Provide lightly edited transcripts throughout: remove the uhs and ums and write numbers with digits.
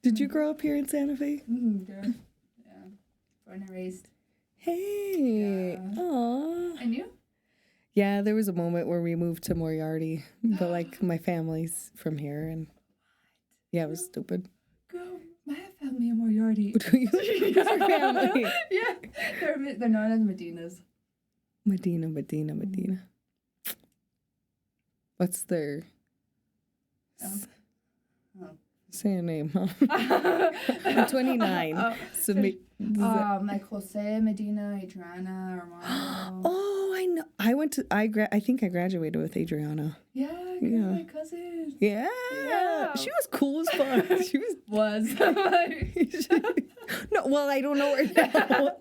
Did you grow up here in Santa Fe? Yeah. Born and raised. Hey. Yeah. Aw. And you? Yeah, there was a moment where we moved to Moriarty, but like my family's from here, and yeah, it was stupid. Girl, my family in Moriarty. Who's your family? Yeah, they're known as Medinas. Medina. What's their say a name, huh? I'm 29. So like Jose, Medina, Adriana, Armando. Oh, I know. I think I graduated with Adriana. Yeah, my cousin. Yeah. She was cool as fuck. She was. No, well, I don't know her now.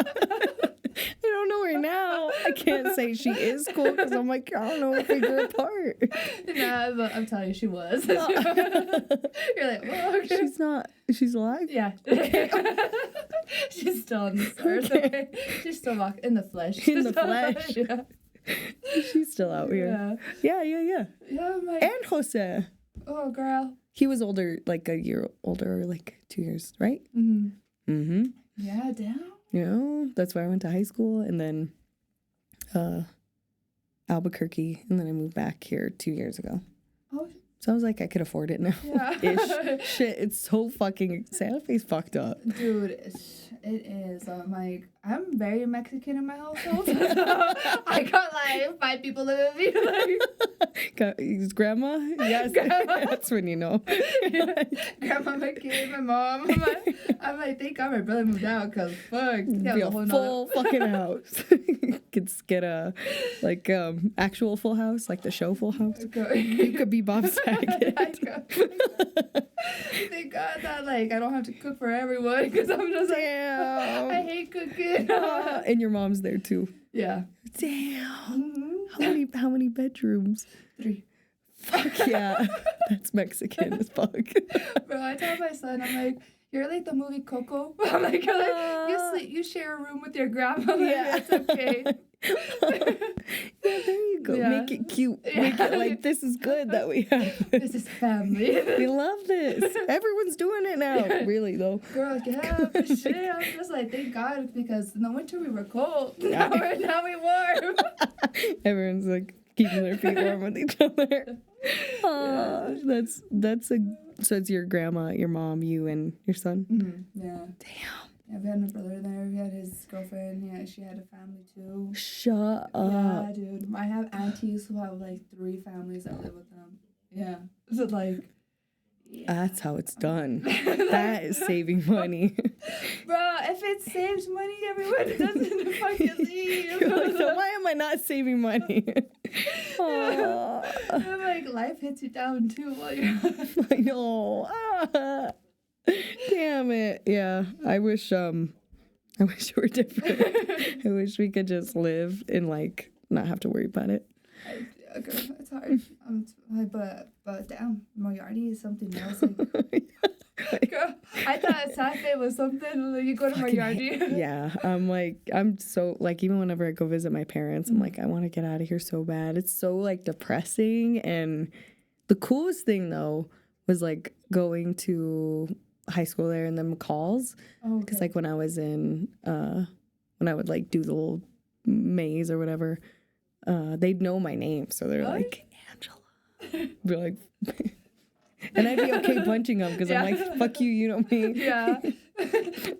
I don't know her now. I can't say she is cool because I'm like, I don't know if we grew apart. Nah, but I'm telling you, she was. You're like, well, okay. She's alive? Yeah. Okay. She's still on this earth. Okay. She's still walking in the flesh. In the flesh. Yeah. She's still out here. Yeah. Yeah, and Jose. Oh, girl. He was older, like a year older, or like 2 years, right? Yeah, damn. You know, that's where I went to high school, and then Albuquerque, and then I moved back here 2 years ago. Oh. So I was like, I could afford it now. Yeah. Ish. Shit, it's so fucking, Santa Fe's fucked up. Dude, it is. I'm very Mexican in my household. So I got like 5 people living with me. Is grandma? Yes. Grandma. That's when you know. Yeah. Grandma, my kid, my mom. I'm like, thank God my brother moved out, because fuck. Be a full fucking house. Get a, like, actual Full House, like the show Full House. You could be Bob Saget. Thank God that, like, I don't have to cook for everyone, because I'm just like, I hate cooking. And your mom's there too. Yeah. Damn. How many bedrooms? 3. Fuck yeah. That's Mexican as fuck. Bro, I tell my son, I'm like, you're like the movie Coco. I'm like, you share a room with your grandma. Yeah. It's okay. Yeah, there you go. Yeah. Make it cute. Yeah. Make it like, this is good that we have this is family. We love this. Everyone's doing it now. Yeah. Really, though. Girl, yeah, for sure. I'm just like, thank God, because in the winter we were cold. Yeah. Now we warm. Everyone's like keeping their feet warm with each other. Yeah. So it's your grandma, your mom, you, and your son? Mm-hmm. Yeah. Damn. Yeah, we had my brother there. We had his girlfriend. Yeah, she had a family too. Shut up. Yeah, dude. I have aunties who have like 3 families that live with them. Yeah. So like, yeah. That's how it's done. That is saving money. Bro, if it saves money, everyone doesn't fucking leave. Like, so why am I not saving money? I'm like, life hits you down too while you're. I know. Damn it. Yeah. I wish it were different. I wish we could just live and like not have to worry about it. It's hard. But damn, Moriarty is something else. Like, girl, I thought Santa was something. Like, you go to Moriarty. Yeah. I'm so like, even whenever I go visit my parents, I'm like, I want to get out of here so bad. It's so like depressing. And the coolest thing though was like going to high school there and then McCall's. Because like when I was in when I would like do the little maze or whatever, they'd know my name, so they're like, Angela. Be like, and I'd be okay punching them because I'm like, fuck you, you know me. Yeah.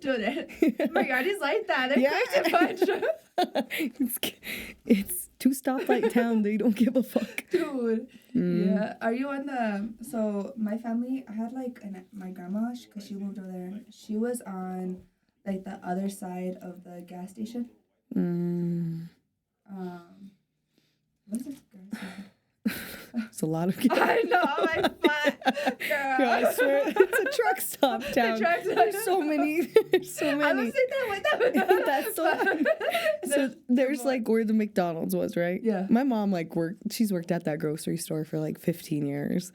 Dude, Moriarty's like that. They're quick to punch. It's 2 stoplight town. They don't give a fuck. Dude. Yeah. Are you on the... So, my family, I had, like, my grandma, because she moved over there. She was on, like, the other side of the gas station. What's this gas station? It's a lot of gas. I know, my butt. Girl. Yeah, I swear, it's a truck stop town. There's so many. I was saying that. That's the one. So there's like where the McDonald's was, right? Yeah. My mom she's worked at that grocery store for like 15 years.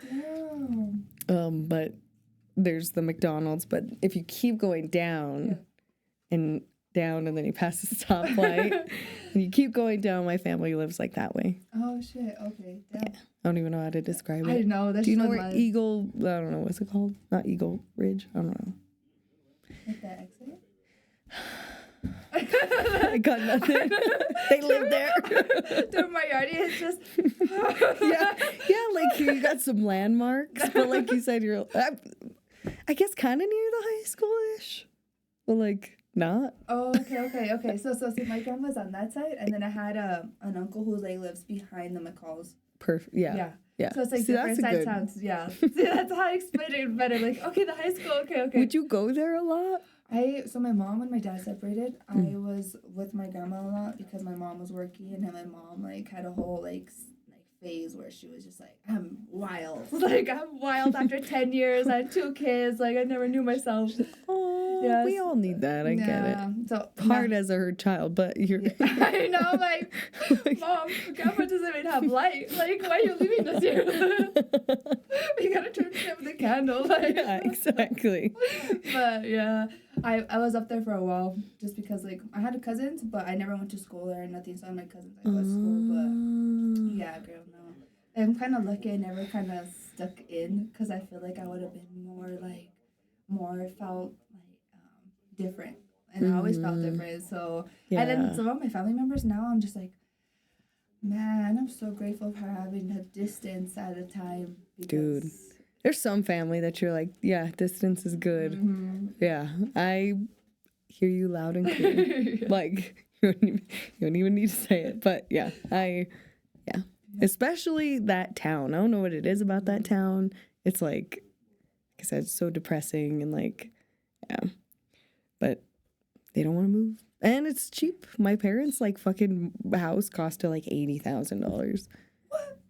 Oh. But there's the McDonald's, but if you keep going down and down, and then you pass the stoplight, and you keep going down. My family lives like that way. Oh shit. Okay. Damn. I don't even know how to describe it. I know. Do you know where Eagle? I don't know what's it called. Not Eagle Ridge. I don't know. Like that exit. I got nothing. They live there. The Moriarty is just. yeah. Like you got some landmarks, but like you said, I guess kind of near the high school-ish, but like not. Oh, okay. So see, my grandma's on that side, and then I had an uncle who like lives behind the McCalls. Perfect. Yeah. So it's like different side towns. Yeah. See, that's how I explained it better. Like, okay, the high school. Okay. Would you go there a lot? So my mom and my dad separated. I was with my grandma a lot because my mom was working, and then my mom like had a whole like phase where she was just like, I'm wild. Like I'm wild after 10 years. I had 2 kids. Like I never knew myself. Oh, yes. We all need that. I get it. So hard as a hurt child, but you're. Yeah. I know, like, Mom, grandma doesn't even have light. Like, why are you leaving us here? You gotta turn the candle. Like. Yeah, exactly. But yeah, I was up there for a while just because like I had cousins, but I never went to school there or nothing. So my cousins I went to school, but yeah, girl, no. I'm kind of lucky I never kind of stuck in because I feel like I would have been more felt like different, and I always felt different. So and then some of my family members now, I'm just like, man, I'm so grateful for having a distance at a time. Dude. There's some family that you're like, yeah, distance is good. Mm-hmm. Yeah, I hear you loud and clear. Like, you don't even need to say it. But, yeah, especially that town. I don't know what it is about that town. It's like I said, it's so depressing and, like, yeah. But they don't want to move. And it's cheap. My parents, like, fucking house costed, like, $80,000.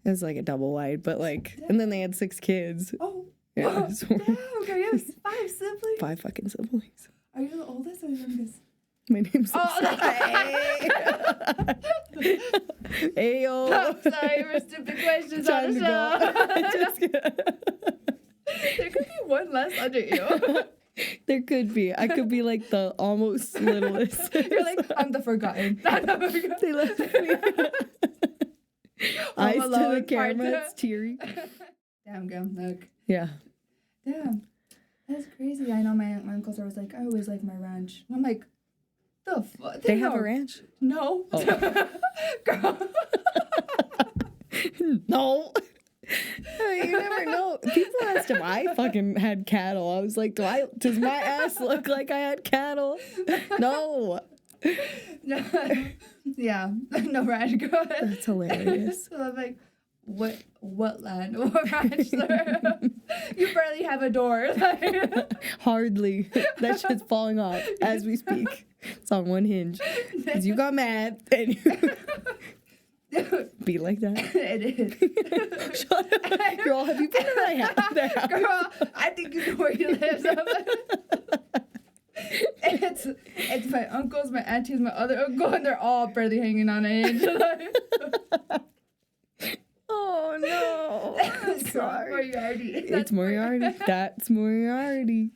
It was like a double wide, but like, and then they had 6 kids. Oh, yeah. So damn, okay, you have 5 siblings? 5 fucking siblings. Are you the oldest or the youngest? My name's Ayo. I'm sorry for stupid questions on the show. Just there could be one less under you. There could be. I could be like the almost littlest. You're like, I'm the forgotten. They left me. Eyes to the camera, it's teary. Damn, girl, look. Yeah. Damn. That's crazy. I know my uncles are always like, I always like my ranch. And I'm like, the fuck? They have a ranch? No. Oh. Girl. No. You never know. People asked if I fucking had cattle. I was like, does my ass look like I had cattle? No. No. Yeah. No ranch, girl. That's hilarious. So I'm like, what land? What ranch, sir? You barely have a door. Hardly. That shit's falling off as we speak. It's on one hinge. Because you got mad and you be like that. It is. Shut up. Girl, have you been in my house? Girl, I think you know where you live. It's my uncles, my aunties, my other uncle, and they're all barely hanging on an hinge. Oh no. I'm sorry. Moriarty. It's Moriarty. That's Moriarty.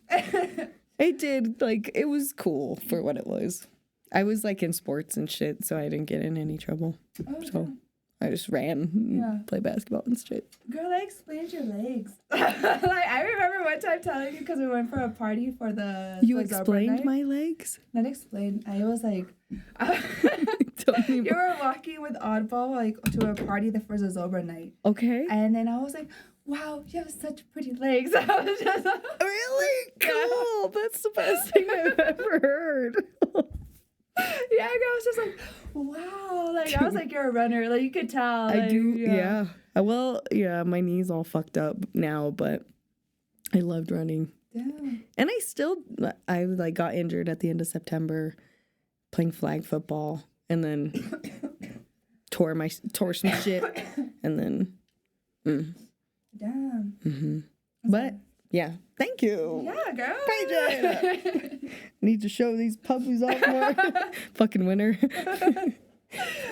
It did, like, it was cool for what it was. I was, like, in sports and shit, so I didn't get in any trouble. Oh, so I just ran and played basketball and shit. Girl, I explained your legs. Like, I remember one time telling you because we went for a party for the... You explained my legs? Not explained. I was like... You were walking with Oddball, like, to a party for the Zobra night. Okay. And then I was like, wow, you have such pretty legs. I was just like... Really? Cool. That's the best thing I've ever heard. Yeah, I was just like, wow. Like, I was like, you're a runner. Like, you could tell. Like, I do, yeah. Well, yeah, my knee's all fucked up now, but I loved running. Damn. And I like got injured at the end of September playing flag football, and then tore some shit, and then. Damn. Mm-hmm. But yeah, thank you. Yeah, girl. Appreciate it. Need to show these puppies off more. Fucking winner.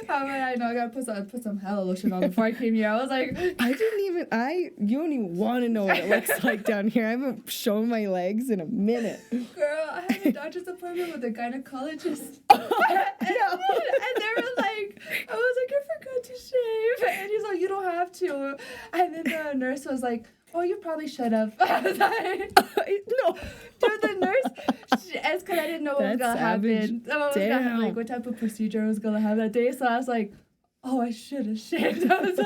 I know I gotta put some hella lotion on before I came here. I was like, you don't even want to know what it looks like down here. I haven't shown my legs in a minute. girl, I had a doctor's appointment with a gynecologist. And they were like, I was like, I forgot to shave. And he's like, you don't have to. And then the nurse was like, oh, you probably should have. I was like, no. Dude, the nurse, it's because I didn't know what was going to happen. Damn. Like, what type of procedure I was going to have that day. So I was like, oh, I should have shaved. I was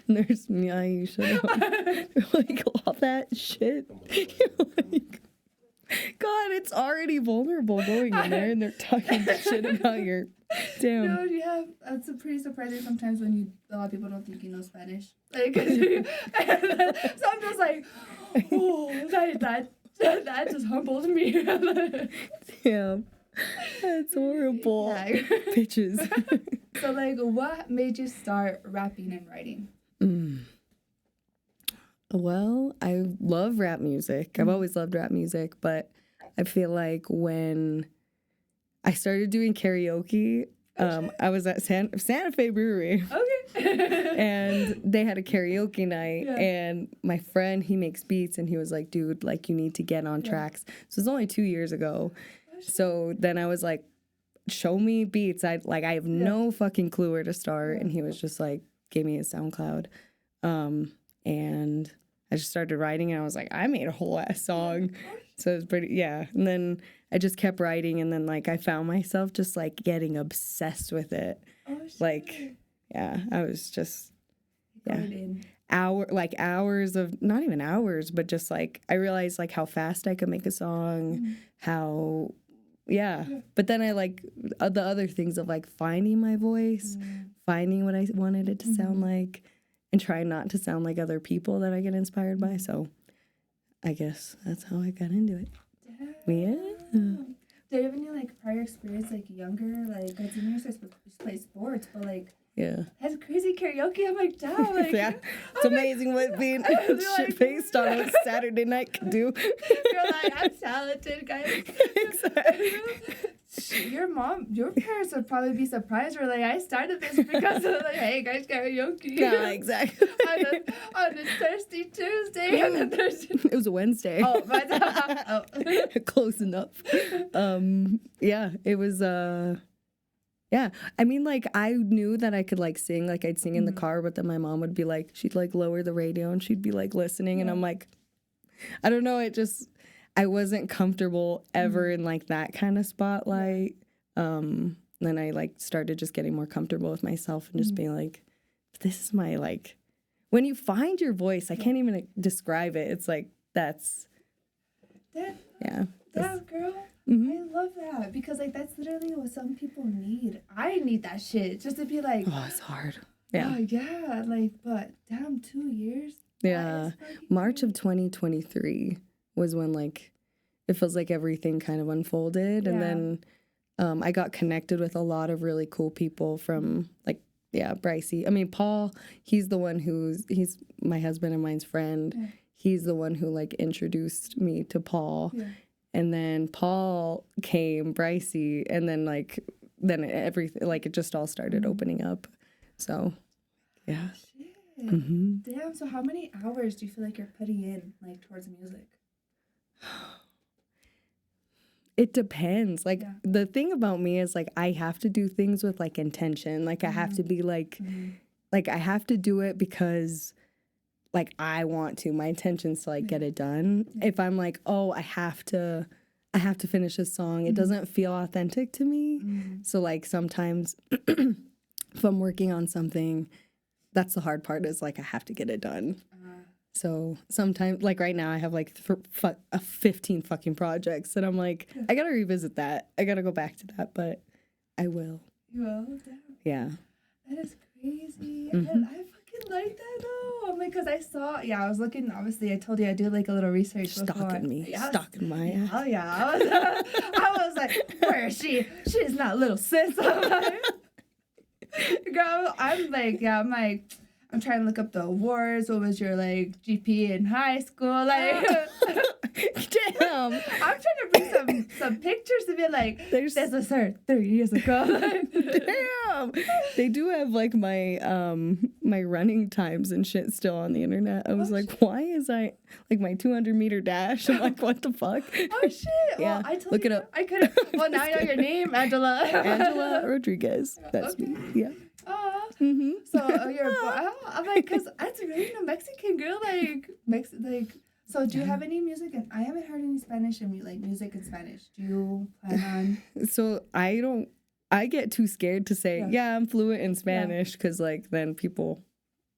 Nurse, yeah, you should have. Like, all that shit. Like, God, it's already vulnerable going in there and they're talking shit about your... Damn. No, yeah, it's pretty surprising sometimes when a lot of people don't think you know Spanish. Like, so I'm just like, oh, that just humbled me. Damn. That's horrible. Yeah. Bitches. So, like, what made you start rapping and writing? Well, I love rap music. I've always loved rap music, but I feel like when I started doing karaoke, I was at Santa Fe Brewery. Okay. And they had a karaoke night, and my friend, he makes beats, and he was like, dude, like, you need to get on tracks. So it was only 2 years ago. So then I was like, show me beats. I have no fucking clue where to start. And he was just like, gave me his SoundCloud. And I just started writing, and I was like, I made a whole ass song. So it was pretty, And then I just kept writing, and then, like, I found myself just, like, getting obsessed with it. Oh, shit. Like, I was just, hours of, not even hours, but just, like, I realized, like, how fast I could make a song, how, But then I, like, the other things of, like, finding my voice, finding what I wanted it to sound like, and trying not to sound like other people that I get inspired by. So I guess that's how I got into it. Damn. Did you have any, like, prior experience, like, younger? Like, I didn't used to play sports, but, like, that's crazy karaoke. I'm like, damn. Like, it's amazing what being shit-faced on a Saturday night can do. You're like, I'm talented, guys. Exactly. Your parents would probably be surprised. We're like, I started this because of, like, hey, guys, karaoke. Yeah, exactly. on a Thirsty Tuesday. It was a Wednesday. Oh, close enough. It was, I mean, like, I knew that I could, like, sing. Like, I'd sing in the car, but then my mom would be like, she'd, like, lower the radio, and she'd be, like, listening, and I'm like, I don't know, I wasn't comfortable ever in, like, that kind of spotlight. Then I, like, started just getting more comfortable with myself and just being like, this is my, like, when you find your voice, I can't even describe it. It's like, that's, Damn, girl. I love that because, like, that's literally what some people need. I need that shit just to be like, oh, it's hard. Yeah. Oh, yeah. Like, but damn, 2 years. Yeah. March of 2023 was when, like, it feels like everything kind of unfolded. And then I got connected with a lot of really cool people from, like, Brycey. I mean, Paul, he's the one he's my husband and mine's friend. Yeah. He's the one who, like, introduced me to Paul. Yeah. And then Paul came, Brycey, and then, like, everything, like, it just all started opening up. So, yeah. Shit. Damn, so how many hours do you feel like you're putting in, like, towards music? It depends. Like, the thing about me is, like, I have to do things with, like, intention. Like, I have to be, like, like, I have to do it because, like, I want to. My intention's to, like, get it done. If I'm like, oh, I have to finish this song, it doesn't feel authentic to me. So, like, sometimes if I'm working on something, that's the hard part is, like, I have to get it done. So sometimes, like, right now I have, like, 15 fucking projects, and I'm like, I gotta revisit that. I gotta go back to that, but I will. You will? Damn. Yeah. That is crazy. I fucking like that, though. I'm like, because I was looking, obviously, I told you I do, like, a little research before. Stalking me. Stalking my ass. Oh, yeah. I was like, where is she? She's not Lil Sis. I'm like, girl, I'm like, I'm trying to look up the awards. What was your like GPA in high school? Like, damn. I'm trying to bring some pictures to be like, this was her 30 years ago. Damn. They do have like my my running times and shit still on the internet. I was like, shit. Why is I like my 200-meter dash? I'm like, what the fuck? Oh shit. Yeah. Well, I told look you it up. I could. Well, now I know your name, Angela. Angela Rodriguez. That's okay. me. Yeah. Mm-hmm. So you're I'm like, cause that's really a Mexican girl, like So do you have any music? And I haven't heard any Spanish and like music in Spanish. Do you plan on? So I get too scared to say I'm fluent in Spanish because like then people,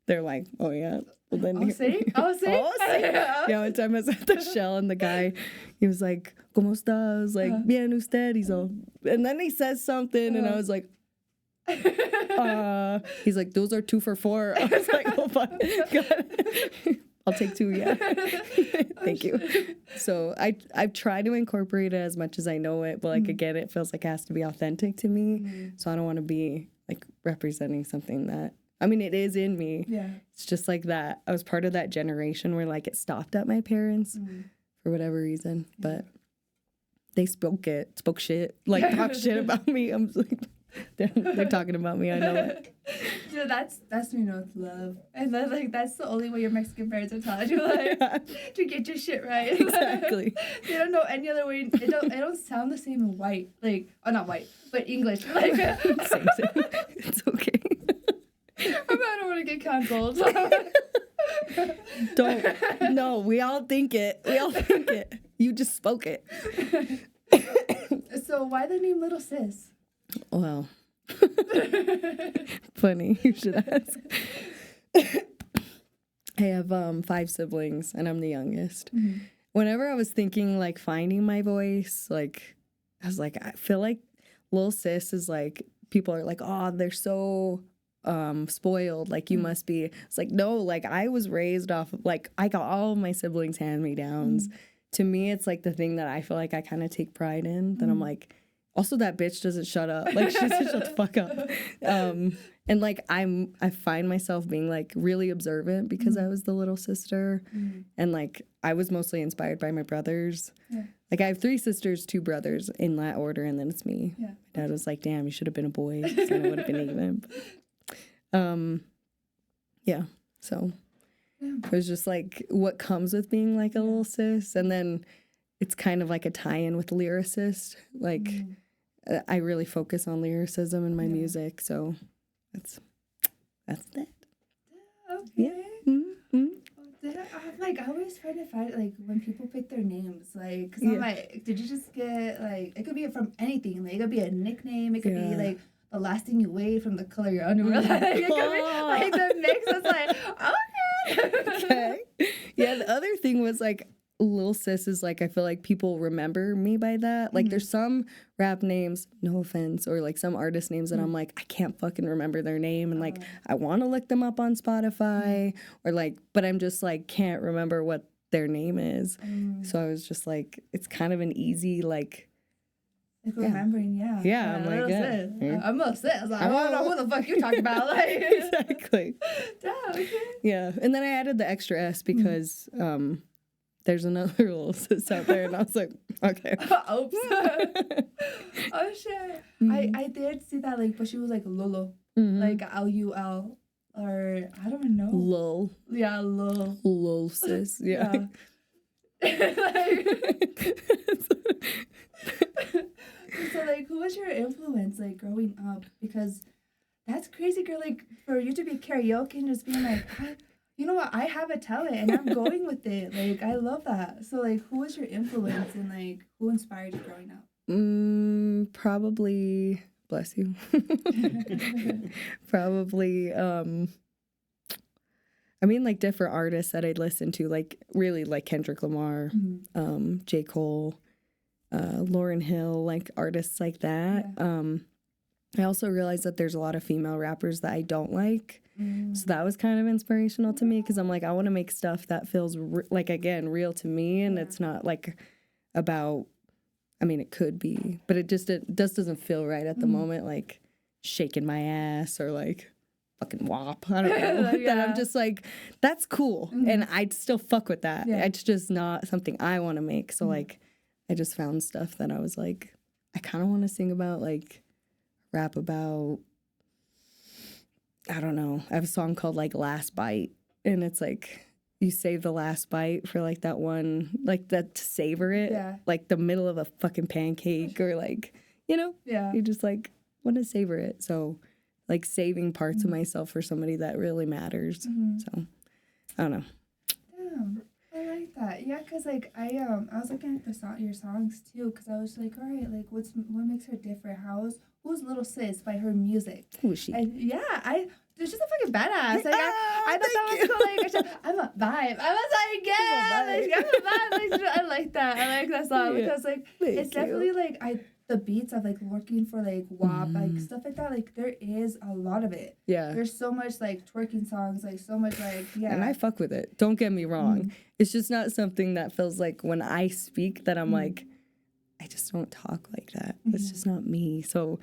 they're like, oh yeah. Well, then I'll say. Yeah, one time I was at the Shell and the guy, he was like, ¿Cómo estás? Like, bien usted. He's all, and then he says something and I was like, he's like, those are 2 for $4. I was like, oh fuck, God. I'll take 2, yeah. Thank you. So I've tried to incorporate it as much as I know it, but like again, it feels like it has to be authentic to me. So I don't want to be like representing something that, I mean, it is in me. Yeah. It's just like that. I was part of that generation where like it stopped at my parents for whatever reason, but they spoke shit, like talk shit about me. I'm like, they're talking about me. I know it. Dude, that's you know it's love, and then like that's the only way your Mexican parents are telling you like to get your shit right. Exactly. They don't know any other way. It don't sound the same in white, like not white, but English. Like same. It's okay. I don't want to get canceled. Don't. No, we all think it. You just spoke it. So why the name Little Sis? Well, funny. You should ask. I have 5 siblings, and I'm the youngest. Whenever I was thinking like finding my voice, like I was like, I feel like Lil Sis is like people are like, oh, they're so spoiled, like you must be. It's like, no, like I was raised off of like I got all of my siblings hand-me-downs. To me, it's like the thing that I feel like I kind of take pride in. That I'm like, also that bitch doesn't shut up. Like she doesn't shut the fuck up. And like I find myself being like really observant because I was the little sister, and like I was mostly inspired by my brothers. Yeah. Like I have 3 sisters, 2 brothers in that order, and then it's me. Yeah. My dad was like, "Damn, you should have been a boy." So I would have been even. Yeah. So it was just like what comes with being like a little sis, and then it's kind of like a tie-in with lyricist. Like I really focus on lyricism in my music, so that's that. Okay. Yeah. I'm like, I always try to find like when people pick their names, like, cause I'm like, did you just get like it could be from anything, like it could be a nickname, it could be like the last thing you weigh from the color of your underwear, like it could be like the mix. It's like okay. Yeah, the other thing was like Lil Sis is like I feel like people remember me by that. Like there's some rap names, no offense, or like some artist names that I'm like I can't fucking remember their name, and like I want to look them up on Spotify or like, but I'm just like can't remember what their name is. So I was just like, it's kind of an easy like remembering, I'm like, I'm Lil Sis. I don't know who the fuck you talking about, like exactly. Okay. Yeah, and then I added the extra S because there's another Lil Sis out there, and I was like, okay. Oops. Oh shit. I did see that, like, but she was like Lolo, like Lul, or I don't know. Lil. Yeah, Lil. Lil Sis. Yeah. So like, who was your influence like growing up? Because that's crazy, girl. Like for you to be karaoke and just being like, you know what, I have a talent and I'm going with it. Like I love that. So like, who was your influence and like who inspired you growing up? Probably. Bless you. Probably. I mean, like different artists that I'd listen to, like really like Kendrick Lamar, J. Cole. Lauryn Hill, like artists like that. I also realized that there's a lot of female rappers that I don't like. So that was kind of inspirational to me because I'm like, I want to make stuff that feels like, again, real to me. And it's not like about, I mean, it could be, but it just doesn't feel right at the moment, like shaking my ass or like fucking WAP. I don't know. Yeah. That I'm just like, that's cool. And I'd still fuck with that. Yeah. It's just not something I want to make. So like, I just found stuff that I was like, I kind of want to sing about, like rap about, I don't know. I have a song called like Last Bite. And it's like, you save the last bite for like that one, like that to savor it. Yeah. Like the middle of a fucking pancake or like, you know, Yeah. you just like want to savor it. So like saving parts of myself for somebody that really matters. So I don't know. Damn, I like that. Yeah, cause like I was looking at your songs too, cause I was like, all right, like what makes her different? Who's Lil Sis by her music? Who is she? And she's just a fucking badass. Like I thought that was cool. Like I'm a vibe. I was like, yeah, I'm a vibe. Like, I like that. I like that song because like it's definitely like the beats of like working for like WAP, like stuff like that. Like there is a lot of it. Yeah. There's so much like twerking songs, like so much like And I fuck with it. Don't get me wrong. It's just not something that feels like when I speak that I'm like, I just don't talk like that. It's just not me. So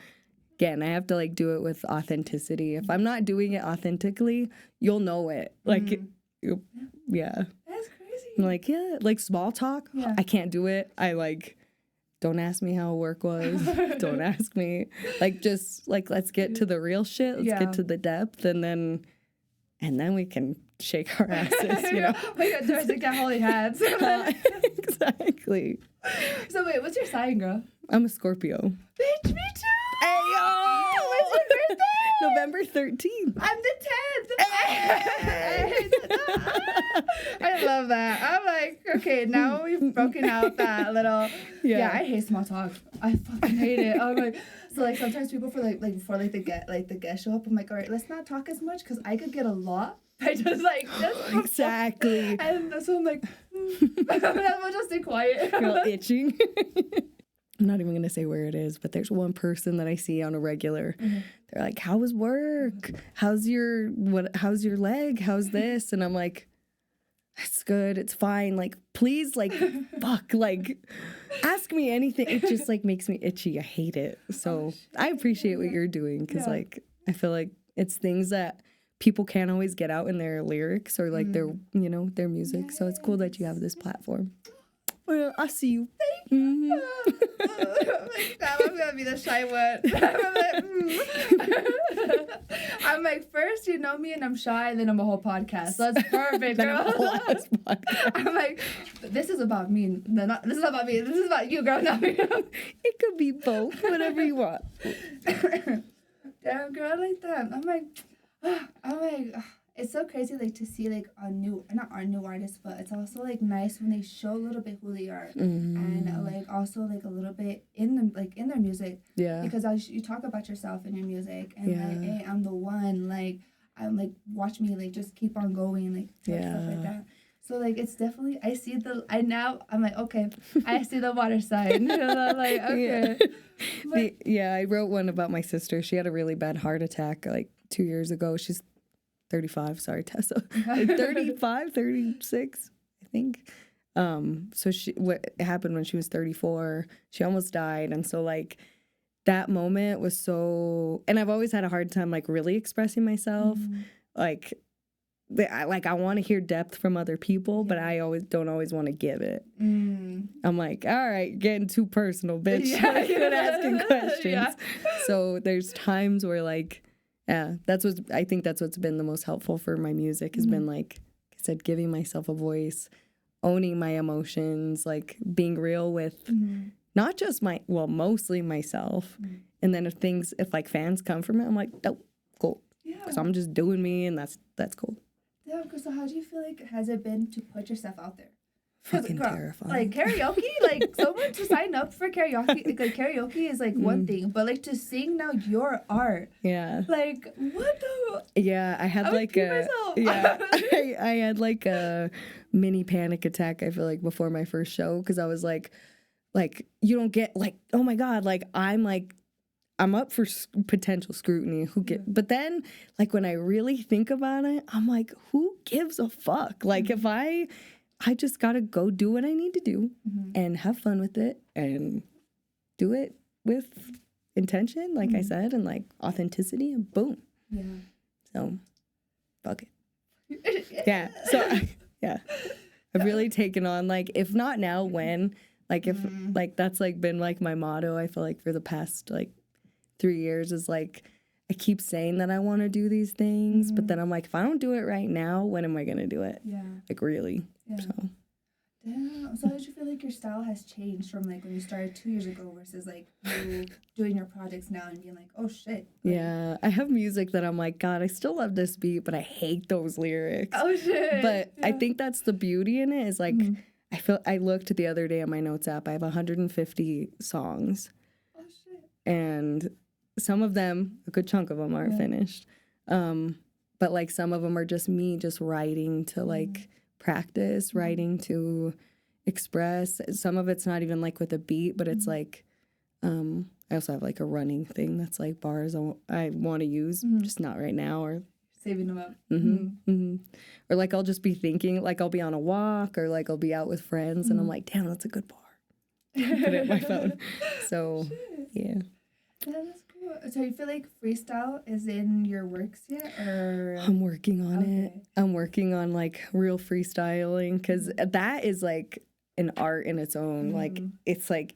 again, I have to like do it with authenticity. If I'm not doing it authentically, you'll know it. Like, yeah. That's crazy. I'm like, yeah, like small talk. Yeah. I can't do it. I like, don't ask me how work was. Don't ask me. Like, just like, let's get to the real shit. Let's get to the depth, and then we can shake our asses. You know, we got to get holy hands. Exactly. So wait, what's your sign, girl? I'm a Scorpio. Bitch, me too. Hey yo! When's your birthday? November 13th. I'm the 10th. I love that. I'm like, okay, now we've broken out that little. Yeah, I hate small talk. I fucking hate it. I'm like, so like sometimes people for like before like the guests show up, I'm like, all right, let's not talk as much because I could get a lot. I just like exactly. And so I'm like, I'll just stay quiet. You're all itching. I'm not even gonna say where it is, but there's one person that I see on a regular. They're like, "How was work? How's your leg? How's this?" And I'm like, "It's good. It's fine. Like, please, like, fuck, like, ask me anything." It just like makes me itchy. I hate it. So I appreciate what you're doing because like I feel like it's things that people can't always get out in their lyrics or like their their music. So it's cool that you have this platform. Well, I see you. Thank you. I'm gonna be the shy one. I'm like, first you know me and I'm shy, and then I'm a whole podcast. So that's perfect, girl. I'm like, this is about me. This is about me. This is about you, girl. Not me. It could be both. Whatever you want. Damn, girl, I like that. I'm like. It's so crazy, like, to see, like, not our new artists, but it's also, like, nice when they show a little bit who they are. And, like, also, like, a little bit in their music. Yeah. Because you talk about yourself in your music. And, like, hey, I'm the one. Like, I'm, like, watch me, like, just keep on going, like, stuff like that. So, like, it's definitely, I'm like, okay, I see the water sign. And I'm like, okay. I wrote one about my sister. She had a really bad heart attack, like, 2 years ago. She's 35, sorry, Tessa. Like 35, 36, I think. So what happened when she was 34, she almost died. And so, like, that moment was so... And I've always had a hard time, like, really expressing myself. Like, I want to hear depth from other people, but I don't always want to give it. I'm like, all right, getting too personal, bitch. Quit asking questions. So there's times where, like... Yeah, I think that's what's been the most helpful for my music has been, like I said, giving myself a voice, owning my emotions, like being real with not just mostly myself. And then if like fans come from it, I'm like, oh, cool. Yeah. Because I'm just doing me, and that's cool. Yeah, so how do you feel like has it been to put yourself out there? Fucking terrifying. Like karaoke, like someone to sign up for karaoke, like karaoke is like one thing, but like to sing now your art. Yeah. Like what the? Yeah, I had like I had like a mini panic attack. I feel like before my first show because I was like you don't get like, oh my god, like I'm up for potential scrutiny. But then like when I really think about it, I'm like, who gives a fuck? Like if I just gotta go do what I need to do and have fun with it and do it with intention, like I said, and like authenticity, and boom. Yeah. So, fuck it. Yeah. So, yeah. I've really taken on, like, if not now, when? Like, if, like, that's, like, been, like, my motto, I feel like, for the past, like, 3 years is, like, I keep saying that I want to do these things, but then I'm like, if I don't do it right now, when am I going to do it? Yeah. Like, really? Yeah. So. Damn. So how did you feel like your style has changed from, like, when you started 2 years ago versus, like, you doing your projects now and being like, oh, shit. Like, Yeah. I have music that I'm like, God, I still love this beat, but I hate those lyrics. oh, shit. But I think that's the beauty in it is, like, I looked the other day on my notes app. I have 150 songs. Oh, shit. And some of them, a good chunk of them aren't finished. But, like, some of them are just me just writing to, like, practice, writing to express. Some of it's not even, like, with a beat, but it's, like, I also have, like, a running thing that's, like, bars I want to use, just not right now, or saving them up. Or, like, I'll just be thinking, like, I'll be on a walk, or, like, I'll be out with friends, and I'm like, damn, that's a good bar. Put it in my phone. So, yeah. Yeah, that's cool. So you feel like freestyle is in your works yet, or? I'm working on it. I'm working on, like, real freestyling, because that is, like, an art in its own. Like, it's, like,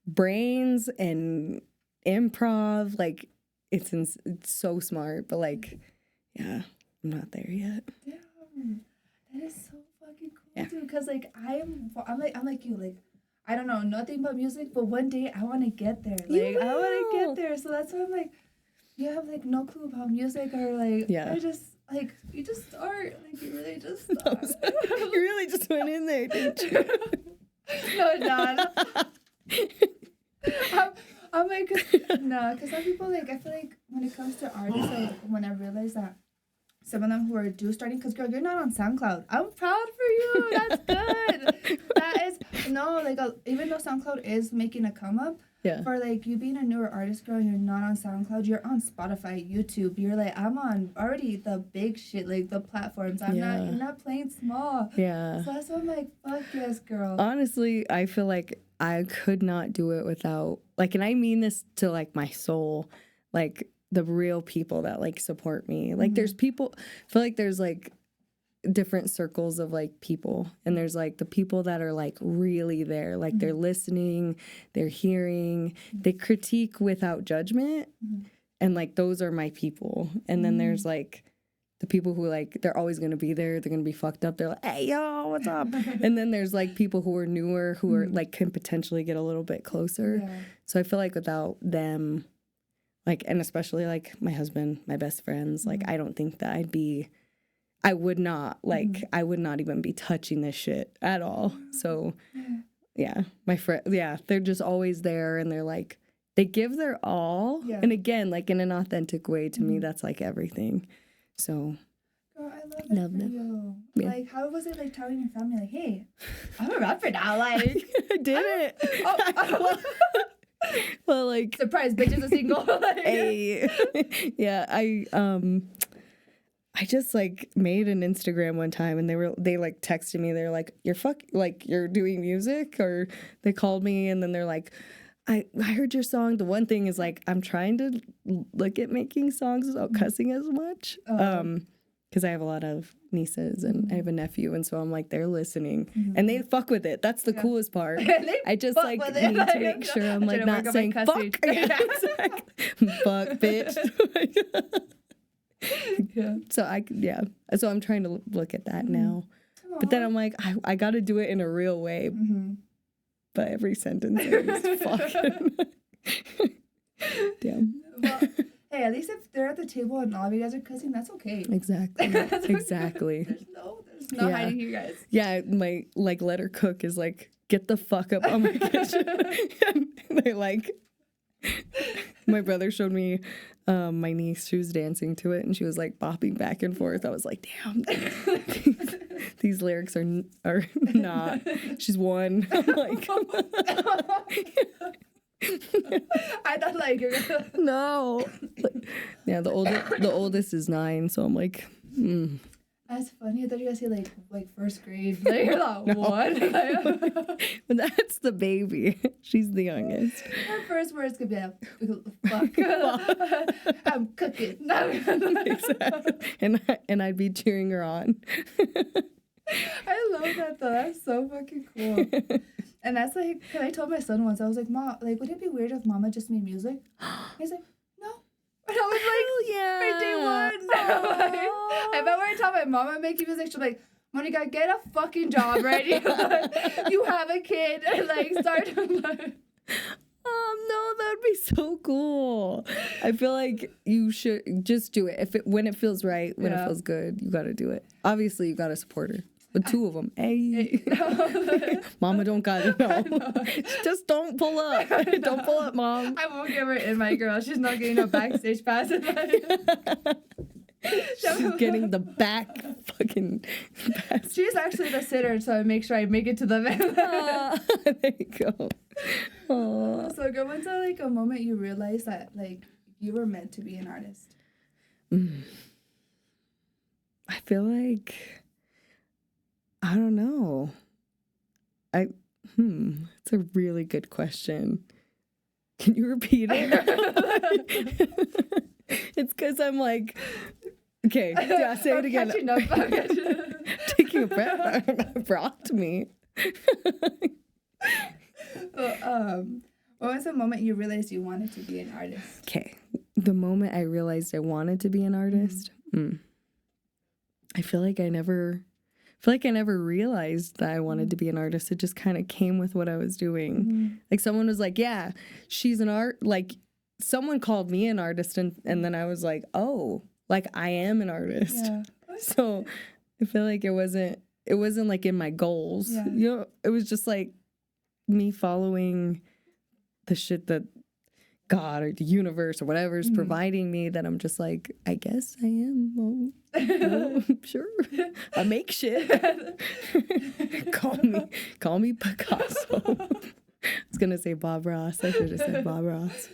brains and improv. Like, it's so smart, but, like, yeah, I'm not there yet. Damn, that is so fucking cool, dude. Because, like, I'm like you, like, I don't know nothing but music, but one day I want to get there. Like, I want to get there. So that's why I'm like, you have, like, no clue about music, or, like, I just, like, you just start. Like, you really just start. You really just went in there, didn't you? No, not. I'm like, no, because some people, like, I feel like when it comes to artists, like, when I realize that some of them who are starting, because, girl, you're not on SoundCloud. I'm proud for you. That's good. That is, no, like, even though SoundCloud is making a come up, for, like, you being a newer artist, girl, you're not on SoundCloud, you're on Spotify, YouTube. You're like, I'm on already the big shit, like, the platforms. You're not playing small. Yeah. So that's why I'm like, fuck yes, girl. Honestly, I feel like I could not do it without, like, and I mean this to, like, my soul, like, the real people that, like, support me. Like, there's people, I feel like there's, like, different circles of, like, people, and there's, like, the people that are, like, really there, like, they're listening, they're hearing, they critique without judgment, and, like, those are my people. And then there's, like, the people who, like, they're always going to be there, they're going to be fucked up, they're like, hey, yo, what's up? And then there's, like, people who are newer, who are, like, can potentially get a little bit closer. So I feel like without them, like, and especially, like, my husband, my best friends, like, I don't think that I would not, like, I would not even be touching this shit at all. So, yeah, my friend, they're just always there, and they're, like, they give their all. And again, like, in an authentic way, to me, that's, like, everything. So, girl, I love that for you. Yeah. Like, how was it, like, telling your family, like, hey, I'm a rapper now, like. I did it. Well, like, surprise, bitch is a single. Like. Hey. Yeah, I just, like, made an Instagram one time, and they like texted me. They're like, you're doing music? Or they called me, and then they're like, I heard your song. The one thing is, like, I'm trying to look at making songs without cussing as much. Because I have a lot of nieces, and I have a nephew, and so I'm like, they're listening, and they fuck with it. That's the coolest part. I just, like, need to make sure I'm, like, not saying fuck. Fuck, bitch. So I'm trying to look at that now. Aww. But then I'm like, I got to do it in a real way. But every sentence is fucking. Damn. Well, hey, at least if they're at the table and all of you guys are cussing, that's okay. Exactly. Exactly. There's no hiding here, guys. Yeah, my, like, let her cook is like, get the fuck up on my kitchen. And they, like, my brother showed me my niece. She was dancing to it, and she was, like, bopping back and forth. I was like, damn, these lyrics are not. She's one. I'm like, I thought, like, you're gonna. No. Yeah, the oldest is 9, so I'm like, That's funny. I thought you guys say, like, like first grade. Like, you're like, what? But that's the baby. She's the youngest. Her first words could be, fuck. I'm cooking. Exactly. And I'd be cheering her on. I love that though. That's so fucking cool. And that's like, cause I told my son once, I was like, Mom, like, would it be weird if Mama just made music? He's like, no. And I was like, yeah. right day one. Like, if I were to tell my mama making music, she'd be like, Monica, get a fucking job, right? You have a kid, and like start. Oh no, that would be so cool. I feel like you should just do it. When it feels right, when it feels good, you gotta do it. Obviously, you gotta support her. But two of them, hey. Mama don't gotta know. Just don't pull up. Don't pull up, Mom. I won't give her in my girl. She's not getting no backstage pass. She's getting the back fucking pass. She's actually the sitter, so I make sure I make it to the event. There you go. Aww. So, girl, when's like a moment you realized that like you were meant to be an artist? I feel like I don't know. It's a really good question. Can you repeat it? It's because I'm like, okay, yeah, say it again. Taking a breath brought me. What was the moment you realized you wanted to be an artist? Okay, the moment I realized I wanted to be an artist, I feel like I never realized that I wanted to be an artist. It just kind of came with what I was doing. Like someone was like, yeah, she's an art. Like someone called me an artist and then I was like, oh, like I am an artist. Yeah. So I feel like it wasn't like in my goals. Yeah. You know, it was just like me following the shit that God or the universe or whatever is providing me, that I'm just like, I guess I am. Well, sure. I make shit. Call me Picasso. I was gonna say Bob Ross. I should have said Bob Ross.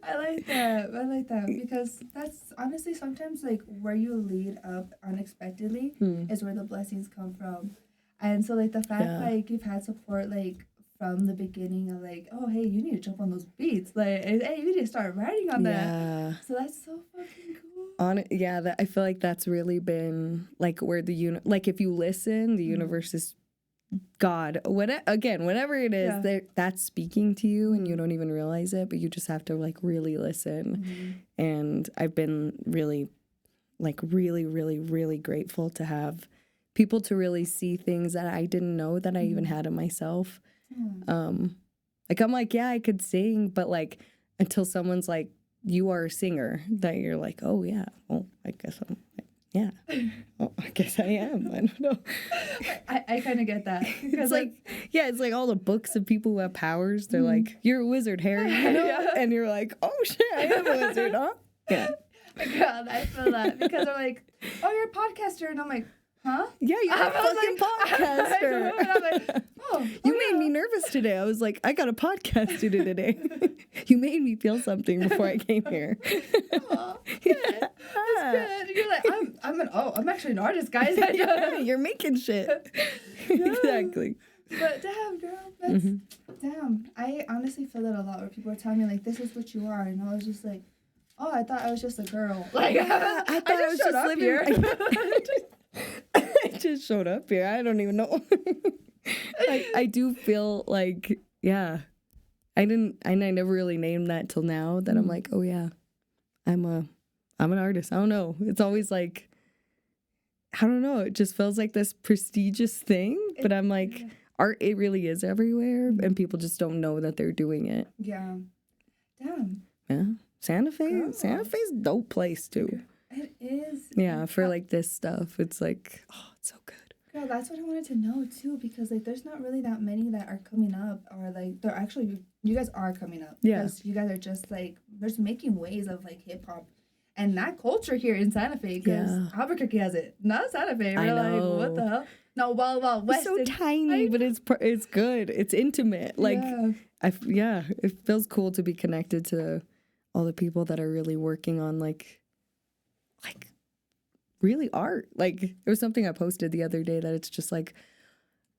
I like that because that's honestly sometimes like where you lead up unexpectedly is where the blessings come from. And so like the fact like you've had support like from the beginning of like, oh hey, you need to jump on those beats, like hey, you need to start writing on that. So that's so fucking cool. I feel like that's really been like where like if you listen, the universe is God, whatever it is, that's speaking to you and you don't even realize it, but you just have to like really listen. And I've been really grateful to have people to really see things that I didn't know that I even had in myself. Like I'm like, yeah, I could sing, but like until someone's like, you are a singer, that you're like, oh yeah, well, I guess I'm yeah. Well, I guess I am. I don't know. I kind of get that. It's like, it's like all the books of people who have powers. They're like, you're a wizard, Harry, you know? And you're like, oh shit, I am a wizard, huh? Yeah. God, I feel that because they're like, oh, you're a podcaster, and I'm like, huh? Yeah, you're a fucking podcaster. And I'm like, you made me nervous today. I was like, I got a podcast to do today. You made me feel something before I came here. Aw, good. That's good. You're like, I'm actually an artist, guys. You're making shit. Exactly. But damn, girl, that's damn. I honestly feel that a lot where people are telling me like, this is what you are, and I was just like, oh, I thought I was just a girl. Like, I thought I was just living here. I just showed up here. I don't even know. I do feel like, I never really named that till now that I'm like, oh yeah, I'm an artist. I don't know. It's always like, I don't know. It just feels like this prestigious thing, but I'm like, art, it really is everywhere, and people just don't know that they're doing it. Yeah. Damn. Yeah. Santa Fe's a dope place too. It is. Yeah, for like this stuff, it's like, oh, it's so good. Girl, that's what I wanted to know too, because like there's not really that many that are coming up, or like they're actually, you guys are coming up. Yeah. Because you guys are just like, there's making waves of like hip hop and that culture here in Santa Fe, because Albuquerque has it, not Santa Fe. We're like, what the hell? No, well, West. It's so tiny, but it's good. It's intimate. Like, it feels cool to be connected to all the people that are really working on like really art. Like, there was something I posted the other day that it's just like,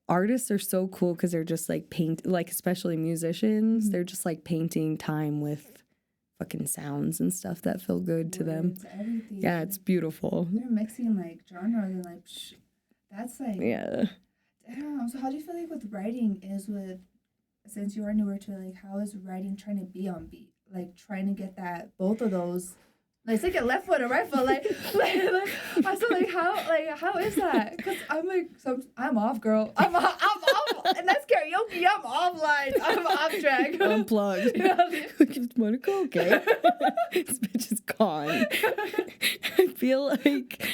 artists are so cool because they're just like like especially musicians, they're just like painting time with fucking sounds and stuff that feel good to them. Everything. Yeah, it's beautiful. They're mixing like genres and like, that's like, yeah. Damn. So how do you feel like with writing is with, since you are newer to it, like how is writing trying to be on beat? Like trying to get that, both of those. Like it's like a left foot and right foot. Like I said, how is that? Because I'm like, I'm off, girl. I'm off, and that's karaoke. I'm offline. I'm off track. Unplugged. Just want to go, okay? This bitch is gone. I feel like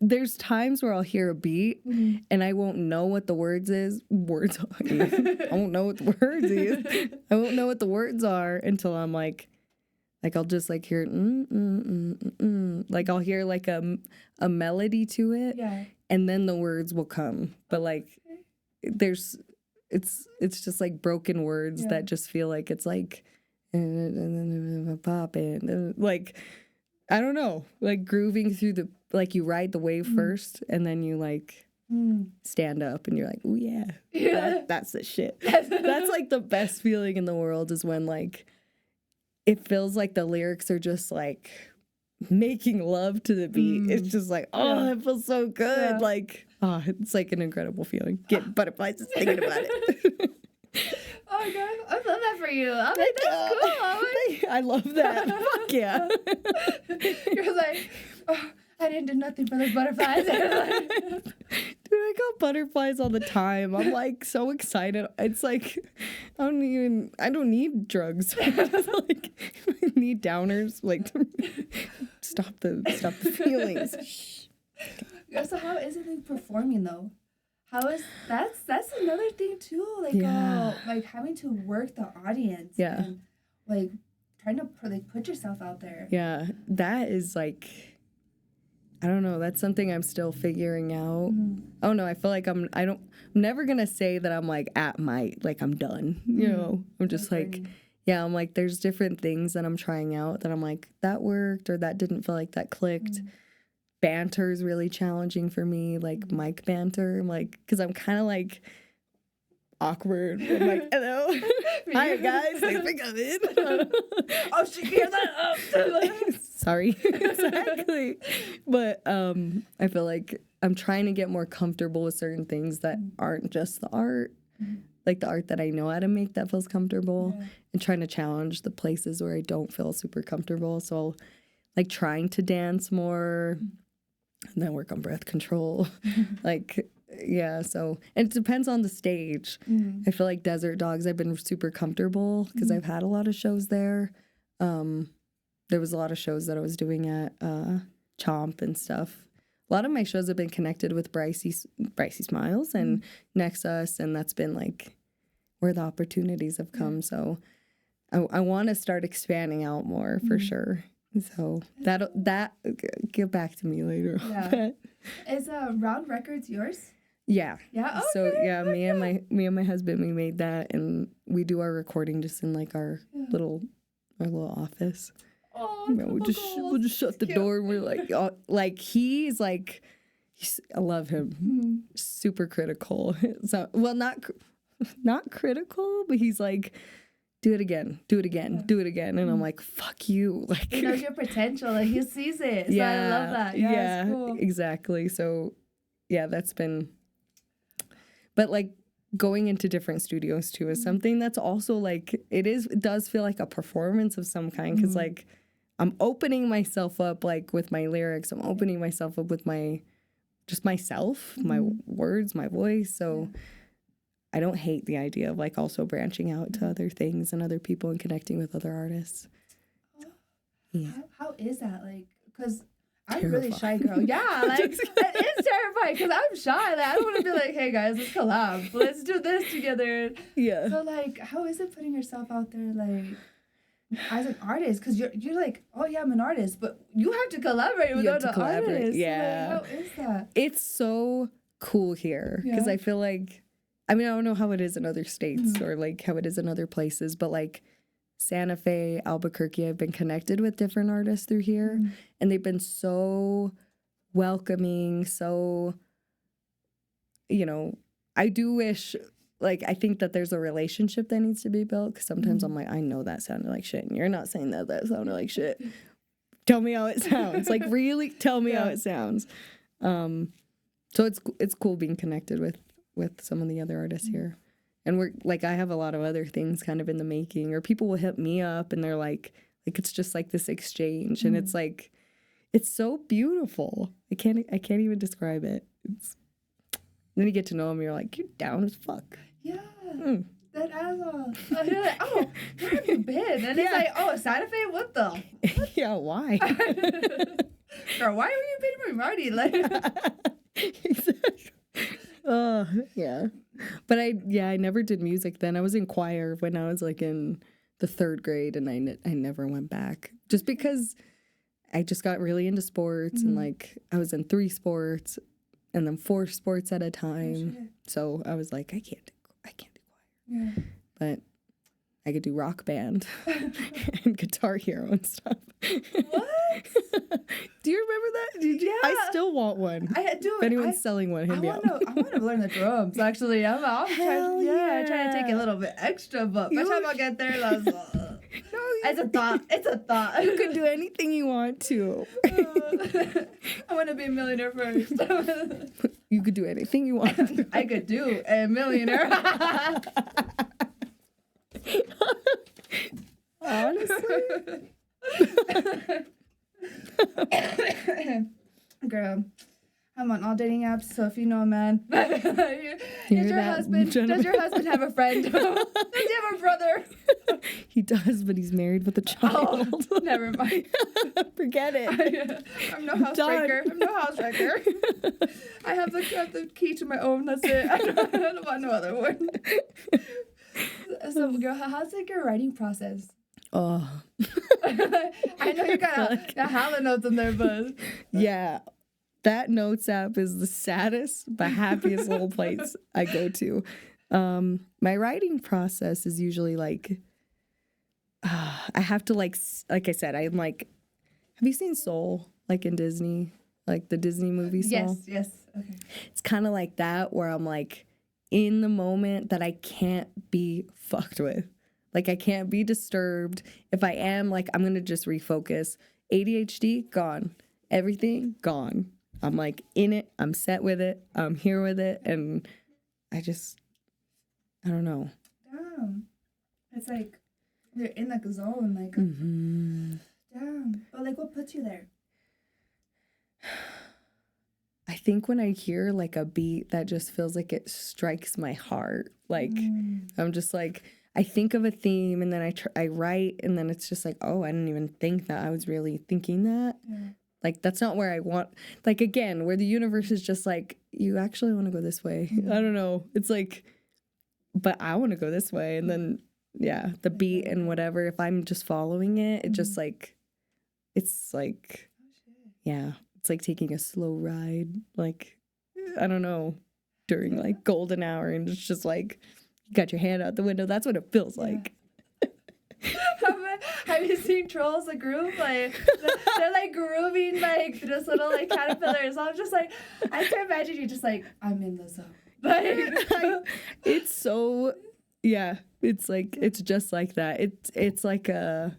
there's times where I'll hear a beat and I won't know what the words is. I won't know what the words is. I won't know what the words are until I'm like I'll just like hear like I'll hear like a melody to it, and then the words will come. But like it's just like broken words that just feel like it's like pop and like I don't know, like grooving through the, like you ride the wave first and then you like stand up and you're like, oh yeah, that's the shit. That's like the best feeling in the world is when like it feels like the lyrics are just like making love to the beat. It's just like, oh, it feels so good. Like, oh, it's like an incredible feeling. Get butterflies just thinking about it. Oh, God. I love that for you. I'm like, that's cool. I love that. Fuck yeah. You're like, oh, I didn't do nothing for those butterflies. Dude, I got butterflies all the time. I'm like so excited. It's like I don't need drugs. I need downers like to stop the feelings. Yeah, so how is it like performing though? How is that's another thing too, like like having to work the audience and like trying to like put yourself out there. Yeah, that is like, I don't know. That's something I'm still figuring out. Oh no, I feel like I'm never gonna say that I'm like at my, like I'm done. You know, I'm just like, I'm like, there's different things that I'm trying out that I'm like, that worked or that didn't feel like that clicked. Banter is really challenging for me, like mic banter. I'm like, because I'm kind of like awkward. I'm like, hello, hi guys, thanks for coming. Oh, she gave that up. Sorry, exactly. But I feel like I'm trying to get more comfortable with certain things that aren't just the art, like the art that I know how to make that feels comfortable, and trying to challenge the places where I don't feel super comfortable. So, like trying to dance more, and then work on breath control, like. Yeah, so, and it depends on the stage. I feel like Desert Dogs, I've been super comfortable because I've had a lot of shows there. There was a lot of shows that I was doing at Chomp and stuff. A lot of my shows have been connected with Brycey Smiles and Nexus, and that's been like where the opportunities have come. So I want to start expanding out more for sure. So that get back to me later. Yeah. Is Round Records yours? Yeah. Yeah. Okay. So yeah, me and my husband, we made that, and we do our recording just in like our little office. Oh, we'll just shut the door, and we're like, I love him. Super critical. So not critical, but he's like, do it again, and I'm like, fuck you. Like, he knows your potential, like he sees it. So I love that. Yeah, it's cool. Exactly. So yeah, that's been. But like going into different studios too is something that's also like it does feel like a performance of some kind, because like I'm opening myself up like with my lyrics, I'm opening myself up with myself, my words, my voice. So I don't hate the idea of like also branching out to other things and other people and connecting with other artists. Yeah. How is that? Like, because I'm a really shy girl. Yeah, like, it is terrifying because I'm shy. Like, I don't want to be like, hey, guys, let's collab. Let's do this together. Yeah. So, like, how is it putting yourself out there, like, as an artist? Because you're like, oh, yeah, I'm an artist, but you have to collaborate with other artists. Yeah. So, like, how is that? It's so cool here because I feel like, I mean, I don't know how it is in other states or, like, how it is in other places, but, like, Santa Fe, Albuquerque, I've been connected with different artists through here, and they've been so welcoming, so, you know, I do wish, like, I think that there's a relationship that needs to be built, because sometimes I'm like, I know that sounded like shit, and you're not saying that sounded like shit. Tell me how it sounds. Like, really, tell me how it sounds. So it's cool being connected with some of the other artists here. And we're, like, I have a lot of other things kind of in the making, or people will hit me up, and they're like, it's just like this exchange, and it's like, it's so beautiful. I can't even describe it. Then you get to know them, you're like, you're down as fuck. Yeah. That asshole. You're like, oh, where have you been? And it's like, oh, Santa Fe? What the? Yeah, why? Or why were you being Moriarty? Like, exactly. Yeah. But I never did music then. I was in choir when I was like in the 3rd grade, and I never went back. Just because I just got really into sports, and like I was in 3 sports and then 4 sports at a time. So I was like, I can't do choir. Yeah. But I could do rock band and Guitar Hero and stuff. What? Do you remember that? Yeah. I still want one. I do. If anyone's selling one, hit me up. I want to learn the drums, actually. I'm trying to take it a little bit extra, but by the time I get there, I was it's a thought. It's a thought. You can do anything you want to. I want to be a millionaire first. You could do anything you want to. I could do a millionaire. Honestly. Girl, I'm on all dating apps, so if you know a man, does your husband have a friend? Does he have a brother? He does, but he's married with a child. Oh, never mind. Forget it. I'm no housebreaker. I have the key to my own. That's it. I don't want no other one. So, girl, how's like your writing process? Oh. I know you got hella notes in there, but yeah, that notes app is the saddest but happiest little place I go to. My writing process is usually like, I have to like I said, I'm like, have you seen Soul, like in Disney, like the Disney movie Soul? Yes. Okay. It's kind of like that, where I'm like in the moment that I can't be fucked with. Like, I can't be disturbed. If I am, like, I'm going to just refocus. ADHD, gone. Everything, gone. I'm, like, in it. I'm set with it. I'm here with it. And I don't know. Damn. It's like, you're in, like, a zone. Like, damn. But, like, what puts you there? I think when I hear, like, a beat that just feels like it strikes my heart. Like, I'm just, like... I think of a theme, and then I write, and then it's just like, oh, I didn't even think that I was really thinking that. Yeah. Like, that's not where I want, like, again, where the universe is just like, you actually want to go this way. I don't know. It's like, but I want to go this way. And then, yeah, the beat and whatever, if I'm just following it, it just like, it's like, yeah, it's like taking a slow ride. Like, I don't know, during like golden hour, and it's just like, you got your hand out the window. That's what it feels like. Have you seen Trolls, the group? Like, they're like grooving like this little like caterpillars. I'm just like, I can imagine you just like, I'm in the zone. Like, it's so, yeah. It's like, it's just like that. It's like a,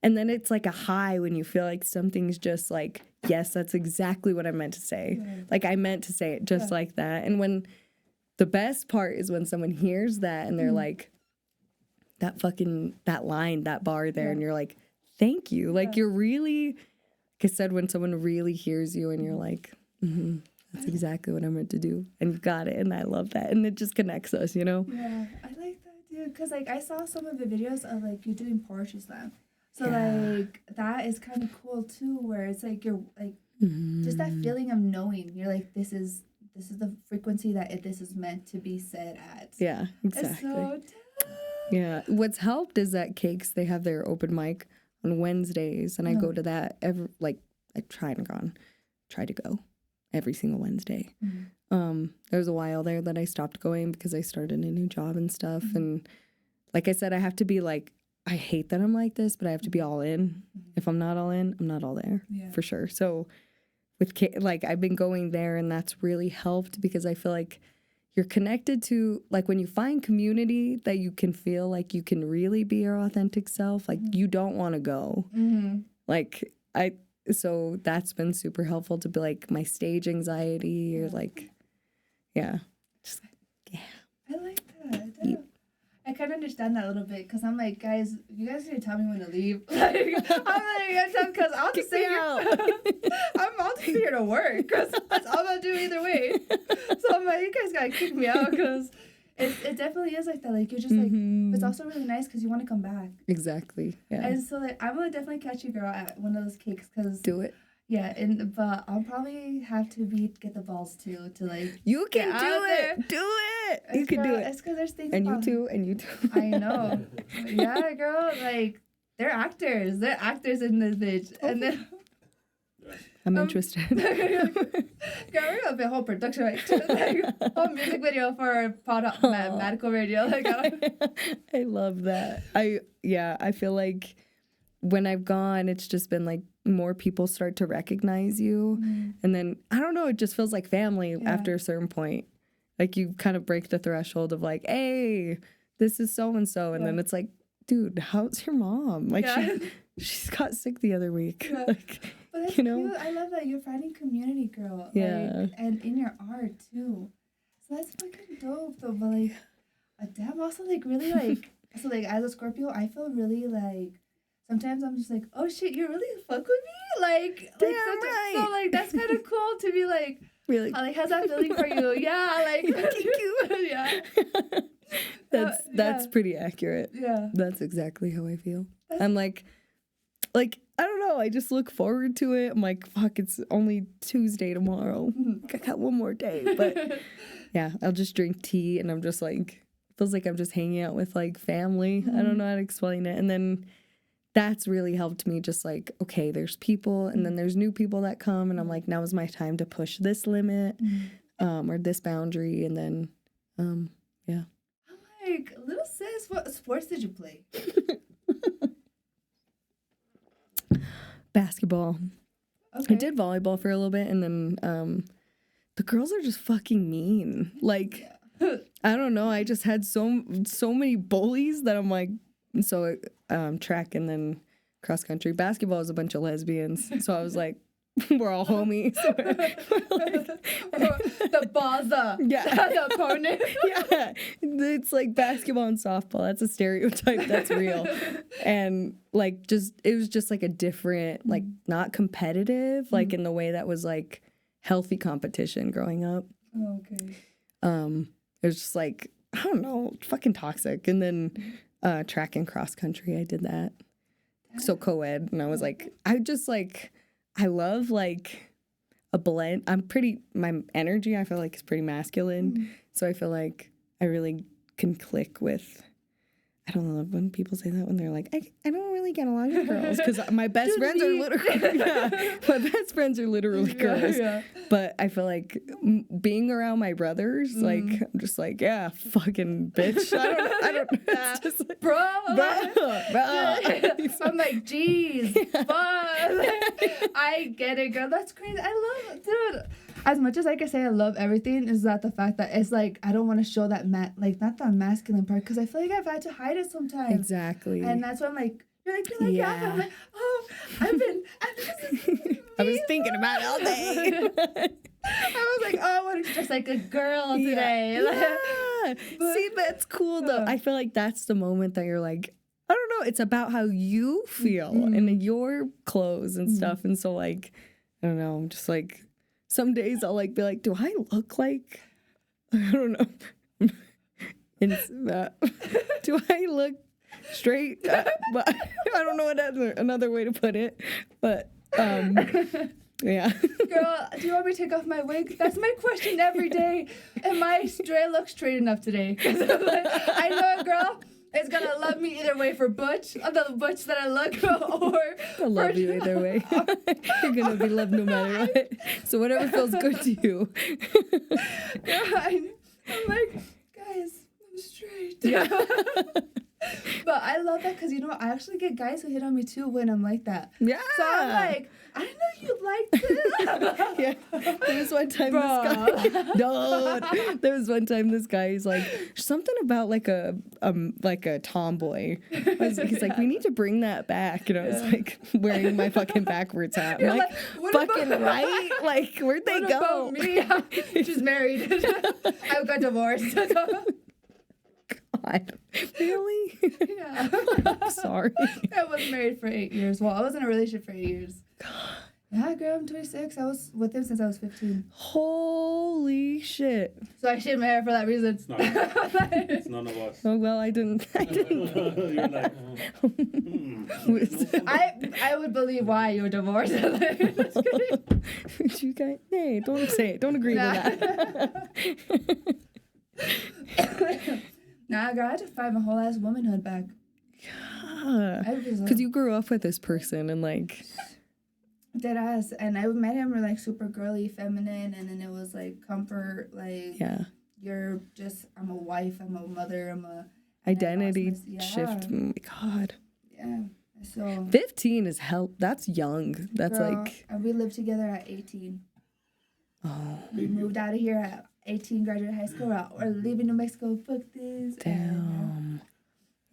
and then it's like a high when you feel like something's just like, yes, that's exactly what I meant to say. Yeah. Like, I meant to say it just like that. And when, the best part is when someone hears that and they're like, that line, that bar there, and you're like, thank you. Like, you're really, like I said, when someone really hears you and you're like, that's exactly what I meant to do. And you got it. And I love that. And it just connects us, you know? Yeah, I like that, dude. Because, like, I saw some of the videos of, like, you doing poetry slam. So, like, that is kind of cool, too, where it's, like, you're, like, just that feeling of knowing. You're like, this is the frequency that this is meant to be said at. Yeah, exactly. It's so tough. Yeah. What's helped is that Cakes, they have their open mic on Wednesdays, and I go to that I try to go every single Wednesday. There was a while there that I stopped going because I started a new job and stuff. And like I said, I have to be like I hate that I'm like this, but I have to be all in. If I'm not all in, I'm not all there, for sure. So with like I've been going there, and that's really helped because I feel like you're connected to, like, when you find community that you can feel like you can really be your authentic self, like you don't want to go. Like so that's been super helpful to be like my stage anxiety or like, just I like that. Yeah. I kind of understand that a little bit because I'm like, guys, you guys need to tell me when to leave. Like, I'm like, because I'll just sit here. I'll just sit here to work because that's all I'll do either way. So I'm like, you guys gotta kick me out because it definitely is like that. Like you're just like, but it's also really nice because you want to come back. Exactly. Yeah. And so like, I'm gonna definitely catch you, girl, at one of those cakes because do it. Yeah, but I'll probably have to get the balls too to like. You can do it. Do it. You can do it. It's because there's things. And you too. And you too. I know. Yeah, girl. Like they're actors. They're actors in this bitch. And then. I'm interested. Girl, we're gonna be a whole production, right? Like, whole music video for medical radio. Like, I love that. I feel like when I've gone, it's just been like more people start to recognize you. And then, I don't know, it just feels like family after a certain point. Like you kind of break the threshold of like, hey, this is so-and-so. And then it's like, dude, how's your mom? Like she's got sick the other week. Like, but that's cute. I love that you're finding community, girl. Like, and in your art too. So that's fucking dope though. But like, damn, also like really like, so like as a Scorpio, I feel really like, sometimes I'm just like, oh shit, you really fuck with me? Like so like that's kind of cool to be like, really? Like, how's that feeling for you? Yeah, like, yeah. That's pretty accurate. Yeah. That's exactly how I feel. I'm like, I don't know. I just look forward to it. I'm like, fuck, it's only Tuesday tomorrow. I got one more day. But yeah, I'll just drink tea and I'm just like, feels like I'm just hanging out with like family. I don't know how to explain it. And then that's really helped me just like, okay, there's people and then there's new people that come and I'm like, now is my time to push this limit or this boundary. And then, yeah. I'm like, Lil Sis, what sports did you play? Basketball. Okay. I did volleyball for a little bit and then the girls are just fucking mean. Like, I don't know. I just had so many bullies that I'm like, so track and then cross country. Basketball is a bunch of lesbians. So I was like, we're all homies. The baza. Yeah. The opponent. Yeah. It's like basketball and softball. That's a stereotype that's real. And like it was just like a different, like not competitive, like in the way that was like healthy competition growing up. Oh, okay. It was just like, I don't know, fucking toxic. And then track and cross country, I did that. So co-ed. And I was like, I love like a blend. My energy I feel like is pretty masculine. So I feel like I really can click with, I don't know when people say that when they're like, I don't really get along with girls because my best friends are literally, my best friends are literally girls. Yeah. But I feel like being around my brothers, like I'm just like, yeah, fucking bitch. I don't. It's just like, bro. I'm like, geez, fuck. I get it, girl. That's crazy. I love it, dude. As much as I can say I love everything, is that the fact that it's like I don't want to show that not that masculine part because I feel like I've had to hide it sometimes. Exactly. And that's why I'm like, you're like, yeah. I'm like, oh, I was thinking about it all day. I was like, oh, I want to dress like a girl today. Yeah. See, that's cool though. I feel like that's the moment that you're like, I don't know. It's about how you feel and your clothes and stuff. And so like, I don't know. I'm just like. Some days I'll like be like, do I look like, I don't know, do I look straight? But I don't know what another way to put it. But yeah. Girl, do you want me to take off my wig? That's my question every day. Am I look straight enough today? I know a girl is gonna love me either way for Butch, the Butch that I look, or I'll love you either way. You're gonna be loved no matter what. So whatever feels good to you. I'm like, guys, I'm straight. Yeah. But I love that because, I actually get guys who hit on me too when I'm like that. Yeah. So I'm like, I didn't know you liked this. Yeah. There was one time this guy. No. There was one time this guy is like, something about like a tomboy. He's like, we need to bring that back. And I was like, wearing my fucking backwards hat. I'm like, fucking right? Like, where'd they go? About me? She's married. I got divorced. God. Really? Yeah. I'm sorry. I was married for 8 years. Well, I was in a relationship for 8 years. Yeah, girl, I'm 26. I was with him since I was 15. Holy shit. So I shaved my hair for that reason. It's not. It's none of us. Oh, well, I didn't. You're like, I would believe why you were divorced. You guys, hey, don't say it. Don't agree to that. Nah, girl, I had to find my whole ass womanhood back. Because you grew up with this person and like... Dead ass. And I met him like super girly, feminine, and then it was like comfort, like... Yeah. You're just, I'm a wife, I'm a mother, I'm a... Identity shift. Oh my God. Yeah. So... 15 is hell. That's young. That's girl, like... And we lived together at 18. Oh. We moved out of here at 18, graduated high school. We're leaving New Mexico. Fuck this. Damn.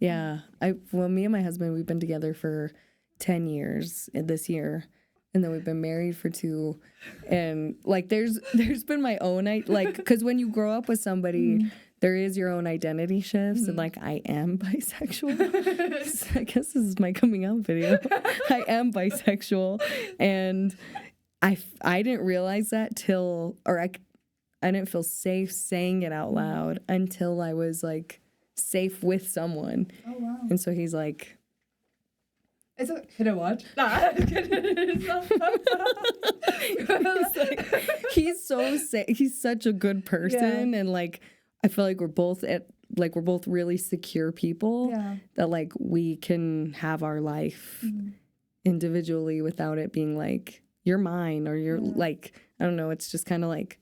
Yeah. Me and my husband, we've been together for 10 years this year. And then we've been married for 2. And like, there's been my own, like, because when you grow up with somebody, there is your own identity shifts. And like, I am bisexual. So I guess this is my coming out video. I am bisexual. And I didn't realize that I didn't feel safe saying it out loud until I was like safe with someone. Oh, wow. And so he's like, it's a, can I watch? Nah, he's so safe. He's such a good person. Yeah. And like, I feel like we're both really secure people that like we can have our life individually without it being like, you're mine or you're like, I don't know. It's just kind of like,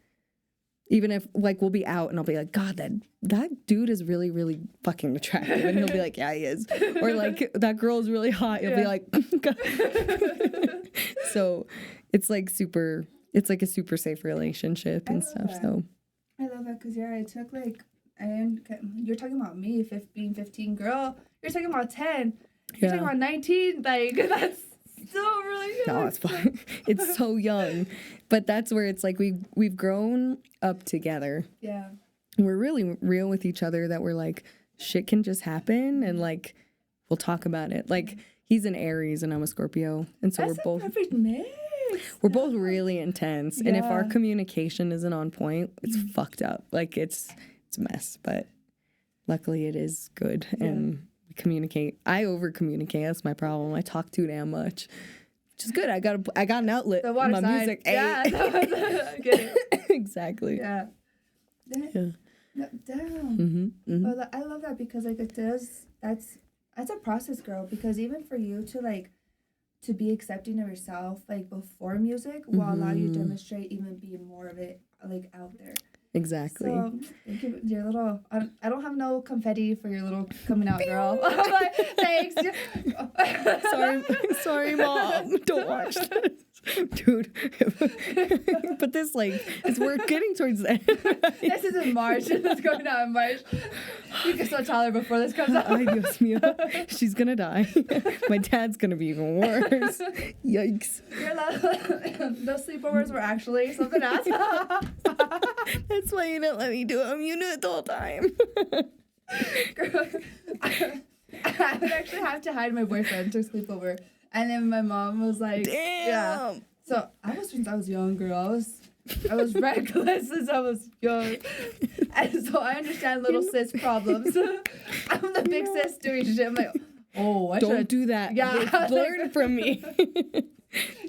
even if like we'll be out and I'll be like, God, that dude is really, really fucking attractive. And he'll be like, yeah, he is. Or like, that girl is really hot. He'll be like, God. So it's like a super safe relationship and stuff. That. So I love it because I took like, and you're talking about me, 15, girl. You're talking about 10. You're talking about 19. Like, that's still really young. No, it's fine. It's so young. But that's where it's like we've grown up together. Yeah. We're really real with each other that we're like, shit can just happen and like we'll talk about it. Like he's an Aries and I'm a Scorpio. And so that's we're both perfect mix. We're both really intense. Yeah. And if our communication isn't on point, it's fucked up. Like it's a mess. But luckily it is good. Yeah. And communicate. I over communicate. That's my problem. I talk too damn much, which is good. I got an outlet. The water my sign. music. Yeah, get it. Exactly. Yeah. Yeah. Damn. Mm-hmm. Well, I love that because like it does. That's a process, girl. Because even for you to be accepting of yourself like before music will allow you to demonstrate even being more of it like out there. Exactly. So, thank you, your little. I don't have no confetti for your little coming out, girl. I'm like, thanks. Sorry, Mom. Don't watch this, dude. But this we're getting towards the end. Right? This is in March. It's going out in March. You can still tell her before this comes out. Ay, Dios mío. She's gonna die. My dad's gonna be even worse. Yikes. Those sleepovers were actually something else. That's why you didn't let me do it. You knew it the whole time. Girl, I would actually have to hide my boyfriend to sleepover. And then my mom was like, damn. Yeah. So since I was young, girl. I was reckless since I was young. And so I understand little sis problems. I'm the big sis doing shit. I'm like, oh, don't do that. Yeah. Learn from me.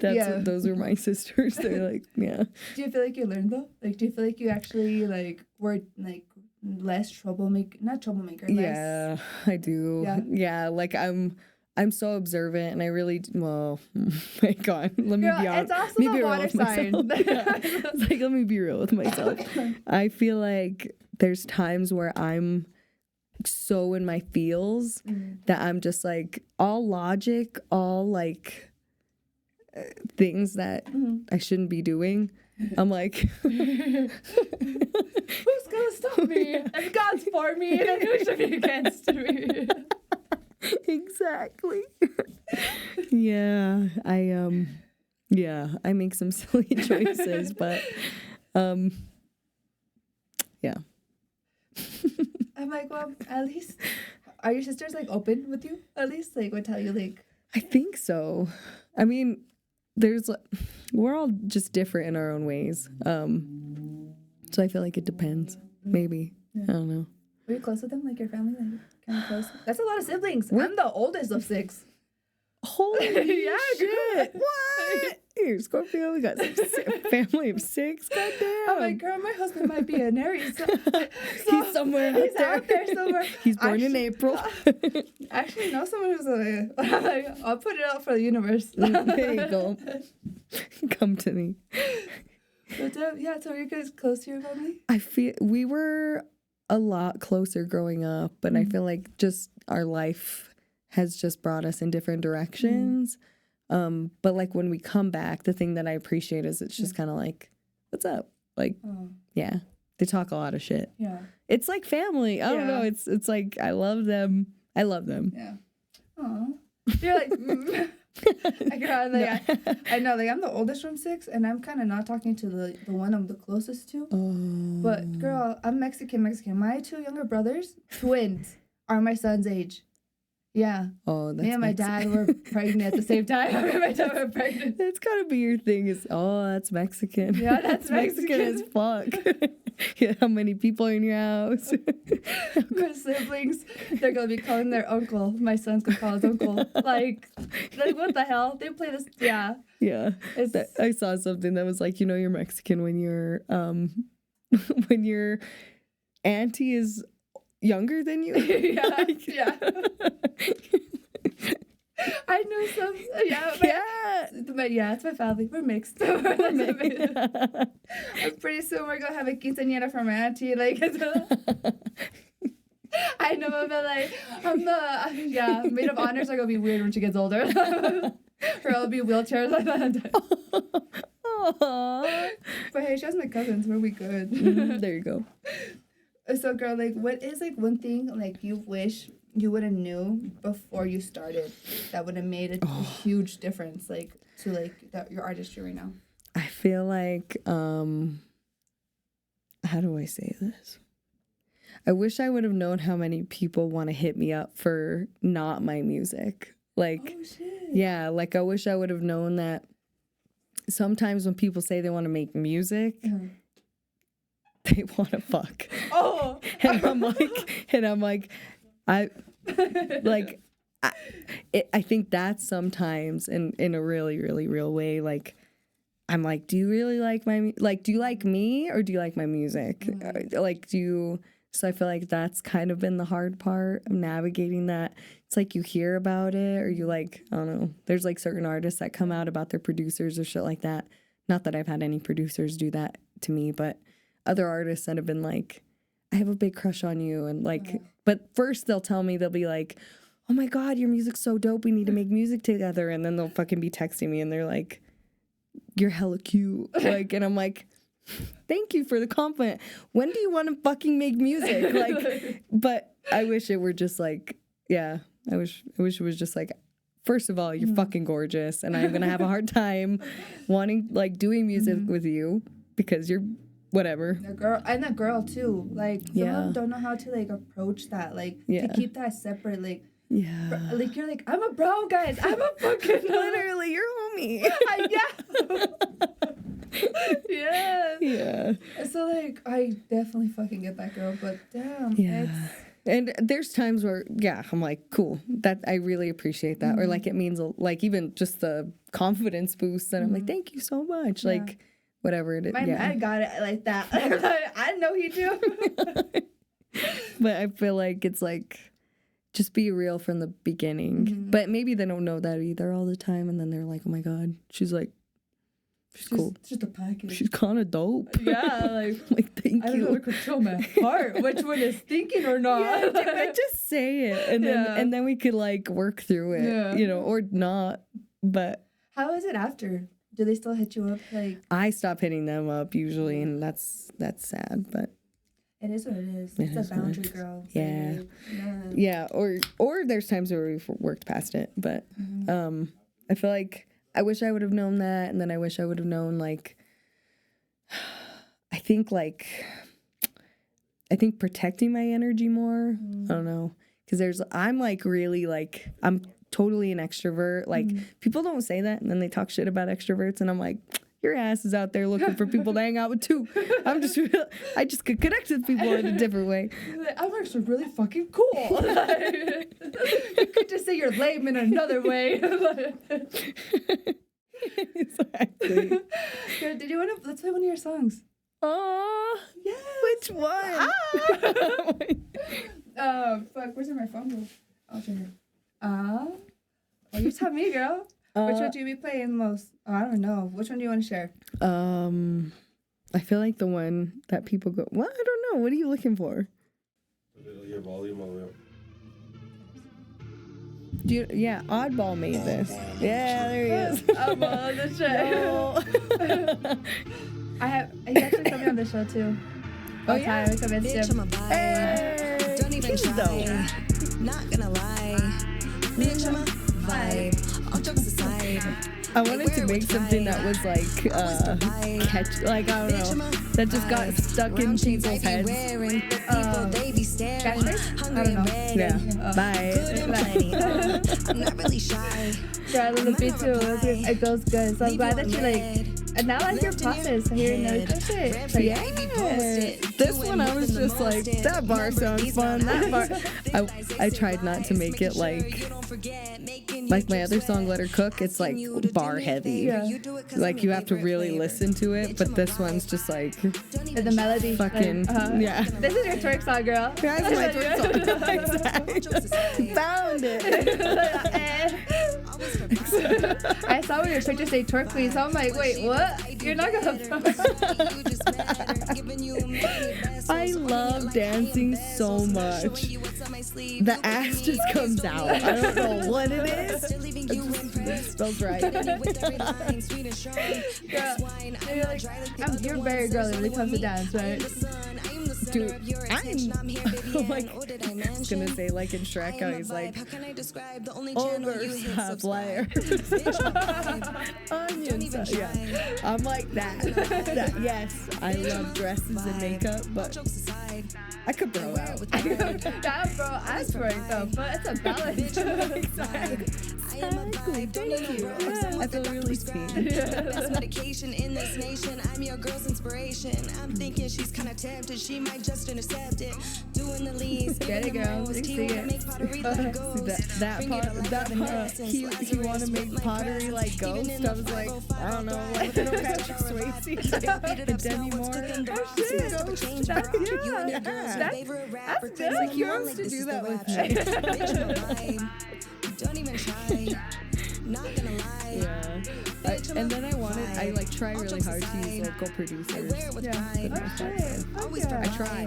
Those are my sisters. They're like, yeah. Do you feel like you learned though? Like, do you feel like you actually like were like less troublemaker? Not troublemaker. Yeah, I do. Yeah, like I'm so observant, and I really well, my God, let me be honest. It's also the water sign. Yeah. It's like, let me be real with myself. I feel like there's times where I'm so in my feels that I'm just like all logic, all like things that I shouldn't be doing. I'm like, who's gonna stop me? If God's for me, then who should be against me? Exactly. Yeah, I make some silly choices, but yeah. I'm like, well, at least are your sisters like open with you? At least like would tell you like. I think so. I mean, we're all just different in our own ways. So I feel like it depends. Maybe. Yeah. I don't know. Were you close with them? Like your family? Like kind of close? That's a lot of siblings. I'm the oldest of 6. Holy shit. What? Here, Scorpio, we got some family of 6. Goddamn. I'm like, girl, my husband might be an Aries. So he's somewhere out he's there. Out there somewhere. He's born in April. I actually know someone who's like, I'll put it out for the universe. There you go. Come to me. But yeah, so are you guys close to your family? I feel we were a lot closer growing up, but I feel like just our life has just brought us in different directions. But like when we come back, the thing that I appreciate is it's just kind of like, what's up? Like, yeah, they talk a lot of shit. Yeah, it's like family. I don't know. It's like I love them. I love them. Yeah. Aw. You're like. I know, like I'm the oldest from 6, and I'm kind of not talking to the one I'm the closest to. But girl, I'm Mexican. My 2 younger brothers, twins, are my son's age. Yeah. Oh, that's me and my dad were pregnant at the same time. Me and my dad were pregnant. That's gotta be your thing. That's Mexican. Yeah, that's Mexican as fuck. Yeah, how many people are in your house? My siblings, they're gonna be calling their uncle. My son's gonna call his uncle. Like what the hell? They play this. Yeah. Yeah. I saw something that was like, you're Mexican when your auntie is younger than you. Yeah. Yeah. I know some. Yeah, it's my family. We're mixed. I'm pretty soon we're gonna have a quinceañera for my auntie. Like, I know, but like, maid of honors are gonna be weird when she gets older. Or it'll be wheelchairs like that. But hey, she has my cousins. We'll be good. There you go. So, girl, like, what is like one thing like you wish you would have knew before you started that would have made a huge difference, like to like your artistry right now? I feel like how do I say this? I wish I would have known how many people want to hit me up for not my music. Like, yeah, like I wish I would have known that sometimes when people say they want to make music, they want to fuck. Oh, and I'm like, I think that's sometimes in a really, really real way. Like, I'm like, do you really like do you like me or do you like my music? So I feel like that's kind of been the hard part of navigating that. It's like you hear about it or you like, I don't know, there's like certain artists that come out about their producers or shit like that. Not that I've had any producers do that to me, but other artists that have been like, I have a big crush on you. And like, but first they'll be like, oh my God, your music's so dope. We need to make music together. And then they'll fucking be texting me and they're like, you're hella cute. Like, and I'm like, thank you for the compliment. When do you want to fucking make music? Like, but I wish it were just like, yeah, I wish it was just like, first of all, you're fucking gorgeous. And I'm going to have a hard time wanting, like, doing music with you because you're whatever. The girl too. Like, some of them don't know how to, like, approach that. Like, to keep that separate, like, like, you're like, I'm a bro, guys. I'm a fucking... Literally, you're homie. Yeah. So, like, I definitely fucking get that, girl. But, damn. Yeah. And there's times where, I'm like, cool. That I really appreciate that. Or, like, it means, like, even just the confidence boost. And I'm like, thank you so much. Like, whatever it is. My dad got it like that. I know he do. But I feel like it's like, just be real from the beginning. But maybe they don't know that either all the time. And then they're like, oh my God. She's like, She's cool. Just a package. She's kind of dope. Yeah, like thank I don't know how you. to control my heart. Which one is thinking or not? Yeah, just say it, and then we could like work through it, or not. But how is it after? Do they still hit you up? Like I stop hitting them up usually, and that's sad. But it is what it is. It's a boundary, girl. Yeah. Yeah. Or there's times where we've worked past it, but I feel like I wish I would have known that, and then I wish I would have known like I think protecting my energy more. I don't know, because I'm like really like I'm totally an extrovert. Like people don't say that, and then they talk shit about extroverts, and I'm like, your ass is out there looking for people to hang out with too. I just could connect with people in a different way. I'm actually really fucking cool. You could just say you're lame in another way. Exactly. Did you want to? Let's play one of your songs. Oh, yes. Which one? Fuck. Where's my phone? Go? I'll show you. Oh, you tell me, girl. Which one do you be playing most? Oh, I don't know. Which one do you want to share? I feel like the one that people go, what? I don't know. What are you looking for? Your volume all the way up. Oddball made this. Yeah, there he is. Oddball on the show. He actually told me on the show too. Oh, yeah? I convinced him. Hey, don't even try. Not gonna lie. Bitch, I'm a vibe. All jokes aside. I wanted to make something that was like catch, like I don't know, that just got stuck in people's heads. I don't know. Yeah. Bye. I'm not really shy. Yeah, a little bit too. It goes good. So I'm glad that you like. And now I like your process. I hear it. Oh shit. Yeah. This one I was just like, that bar sounds fun. That bar. I tried not to make it like my other song, Let Her Cook. It's like bar heavy. Yeah. Like you have to really listen to it. But this one's just like the melody. Fucking yeah. This is your twerk song, girl. That's my twerk song. Exactly. Found it. I saw when your picture say twerk queen, so I'm like, wait, what? You're not gonna. I love dancing so much. The ass just comes out. I don't know what it is. It smells right. You're very girly when it comes to dance, right? Dude, I'm like, I was gonna say like in Shrek how he's like, ogres have layers. Onions. Yeah, I'm like that. Yes, I love dresses and makeup, but I could bro out. Yeah, bro, I twerk though, but it's a balance. Exactly. Thank you. I feel really seen. Best medication in this nation. I'm your girl's inspiration. I'm thinking she's kind of tempted. She might just intercept it. Doing the least. Get it, girl. See that part. He want to make pottery like Ghost. I was like, I don't know, like Patrick Swayze and Demi Moore. That's good. Like he wants to do that with me. Don't even try. Not gonna lie. Yeah. And then I like try really hard to use local producers. I try.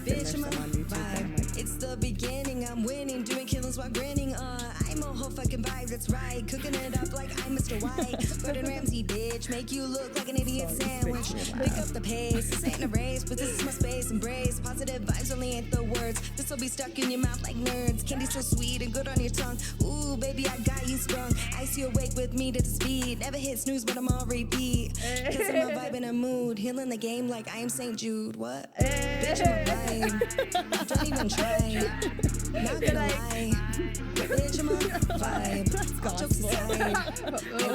Bitch, I'm a vibe. It's the beginning. I'm winning, doing killings while grinning. I'm a whole fucking vibe. That's right. Cooking it up like I'm Mr. White. Gordon Ramsay, bitch, make you look like an idiot sandwich. Pick up the pace. This ain't a race, but this is my space. Embrace positive vibes, only ain't the words. This'll be stuck in your mouth like nerds. Candy so sweet and good on your tongue. Ooh, baby, I got you sprung. Ice you awake with me to the speed. Never hit snooze, but I'm all repeat. Cause I'm a vibe in a mood. Healing the game like I am St. Jude. What? Bitch, I'm a vibe. Don't even try. Not gonna lie. Bitch, I'm a vibe. All jokes aside. I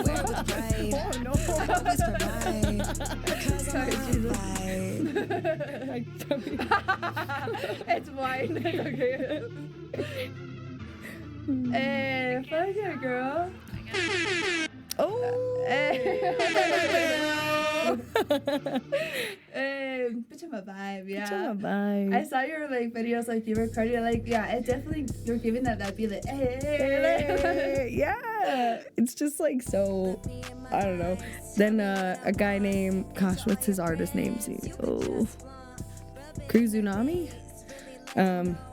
wear it with pride. Oh no. I always provide. Cause I'm a vibe. It's wine. Okay. Hey, fuck yeah, girl. Oh. Hey, bitch, I'm a vibe. Yeah. Bitch, I'm a vibe. I saw your like videos, like you recorded, like yeah, it definitely you're giving that be like, hey. Yeah, it's just like so. I don't know. Then a guy named, gosh, what's his artist name? Oh, Cruzunami.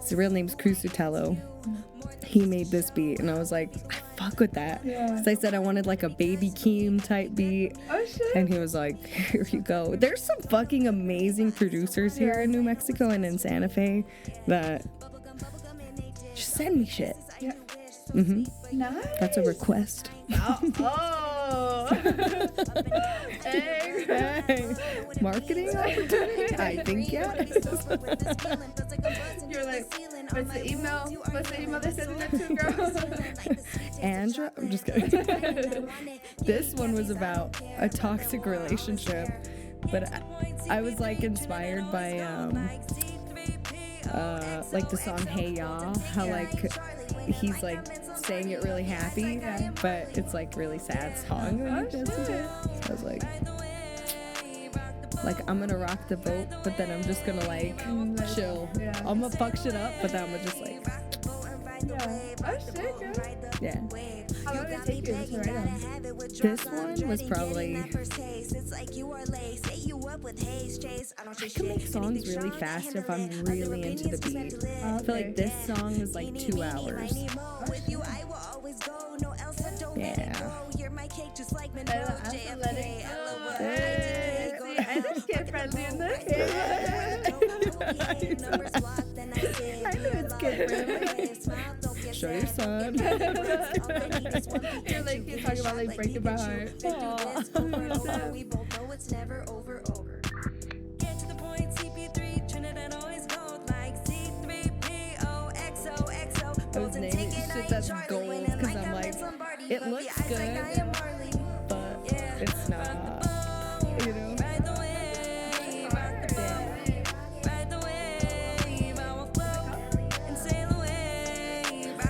His real name's Cruzutello. He made this beat, and I was like, I fuck with that. Yeah. So I said I wanted like a Baby Keem type beat. Oh shit. And he was like, here you go. There's some fucking amazing producers here in New Mexico and in Santa Fe that just send me shit. Yeah. Nice. That's a request. Oh. Hey. Marketing opportunity? I think, yeah. You're like, what's the email? What's the email they're sending it to, girl? Andra? I'm just kidding. This one was about a toxic relationship, but I was like inspired by like the song Hey Ya, how like he's like saying it really happy, but it's like really sad song when he does it. So I was like I'm gonna rock the boat, but then I'm just gonna like chill. Yeah. I'm gonna fuck shit up, but then I'm gonna just like Oh shit, girl. yeah. How long did it take you to write them? This one was probably. I can make songs really fast if I'm really into the beat. I feel like this song is like 2 hours. Yeah. I just get friendly in this. I know it's kid friendly. Show your son. You're like, you're talking about like breaking my heart. We both know it's never over. Get to the point, CP3, Trinidad always gold like C3PO XOXO. I was naming shit that's gold because I'm like, it looks good, but it's not, you know?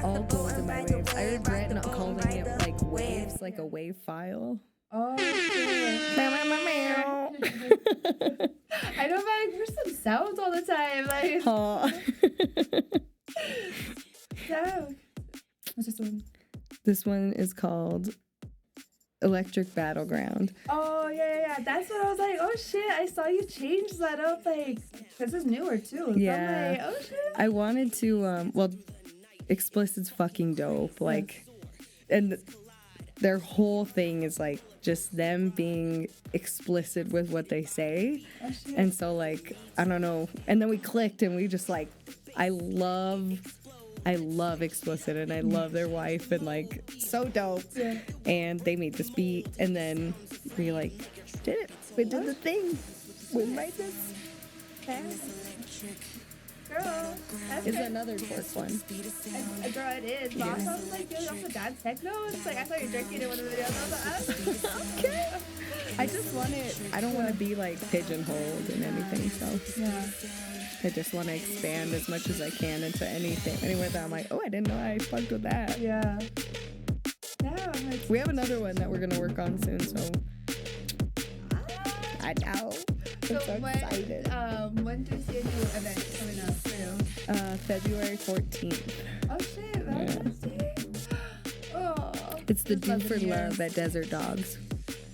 All gold in my waves. I regret not calling it like waves, like a wave file. Oh, shit. I know, man, there's some sounds all the time. Like, yeah. What's this one? This one is called Electric Battleground. Oh, yeah. That's what I was like, oh shit, I saw you change that up. Like, this is newer too. Yeah. So I'm like, oh shit. I wanted to, well, Explicit's fucking dope. Like, and their whole thing is like just them being explicit with what they say. Oh, shit. And so like, I don't know. And then we clicked and we just like, I love Explicit and I love their wife and like so dope. Yeah. And they made this beat and then we like did it. We did the thing. We made this. Girl, that's It's good. another twerk one. Girl, it is. But also, I was like, you're also dance techno. It's like, I saw you drinking in one of the videos. I was like, Okay. I just want it. I don't want to be like pigeonholed in anything. So yeah. I just want to expand as much as I can into anything. Anywhere that I'm like, oh, I didn't know I fucked with that. Yeah. Yeah, I'm like, We have another one that we're gonna work on soon. So I know. I'm so excited. When do you see a new event coming up for you? February 14th. Oh shit, Valentine's Day. Oh. It's the Just Do love for the Love years. at Desert Dogs.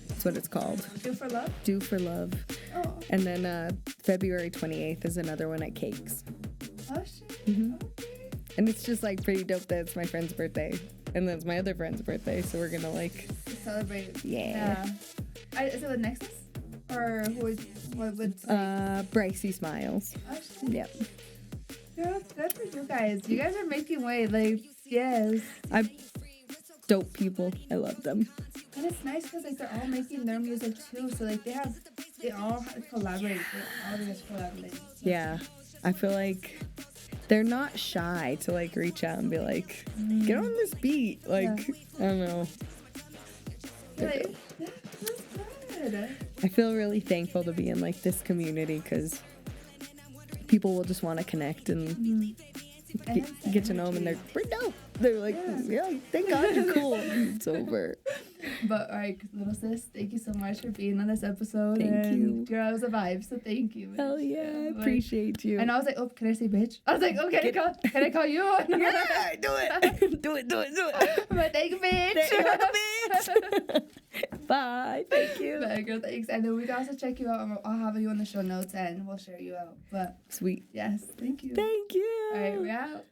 That's what it's called. Do for love? Do for Love. Oh. And then February 28th is another one at Cakes. Oh shit. Mhm. Okay. And it's just like pretty dope that it's my friend's birthday. And then it's my other friend's birthday. So we're gonna like, Celebrate. yeah. Is it with Nexus? Or who is, what would, Bricey Smiles. oh shit. Yep. Girl, good for you guys. You guys are making way. Like, yes. Dope people. I love them. And it's nice because like they're all making their music too. So like they all collaborate. They all just collaborate. Yeah. I feel like they're not shy to like reach out and be like, get on this beat. Like, Yeah. I don't know. Like, yeah, that's good. I feel really thankful to be in like this community because people will just want to connect and get to know them and they're dope. They're like, yeah, thank God you're cool. It's over. But all right, little sis, thank you so much for being on this episode. Thank you. Girl, it was a vibe, so thank you. Hell yeah, Like, appreciate you. and I was like, oh, can I say bitch? I was like, oh, can I call you? Yeah, do it. do it. But thank you, bitch. Bitch. Bye. Thank you. But girl, thanks. And then we can also check you out. I'll have you on the show notes and we'll share you out. But Sweet. yes, thank you. Thank you. All right, we're out.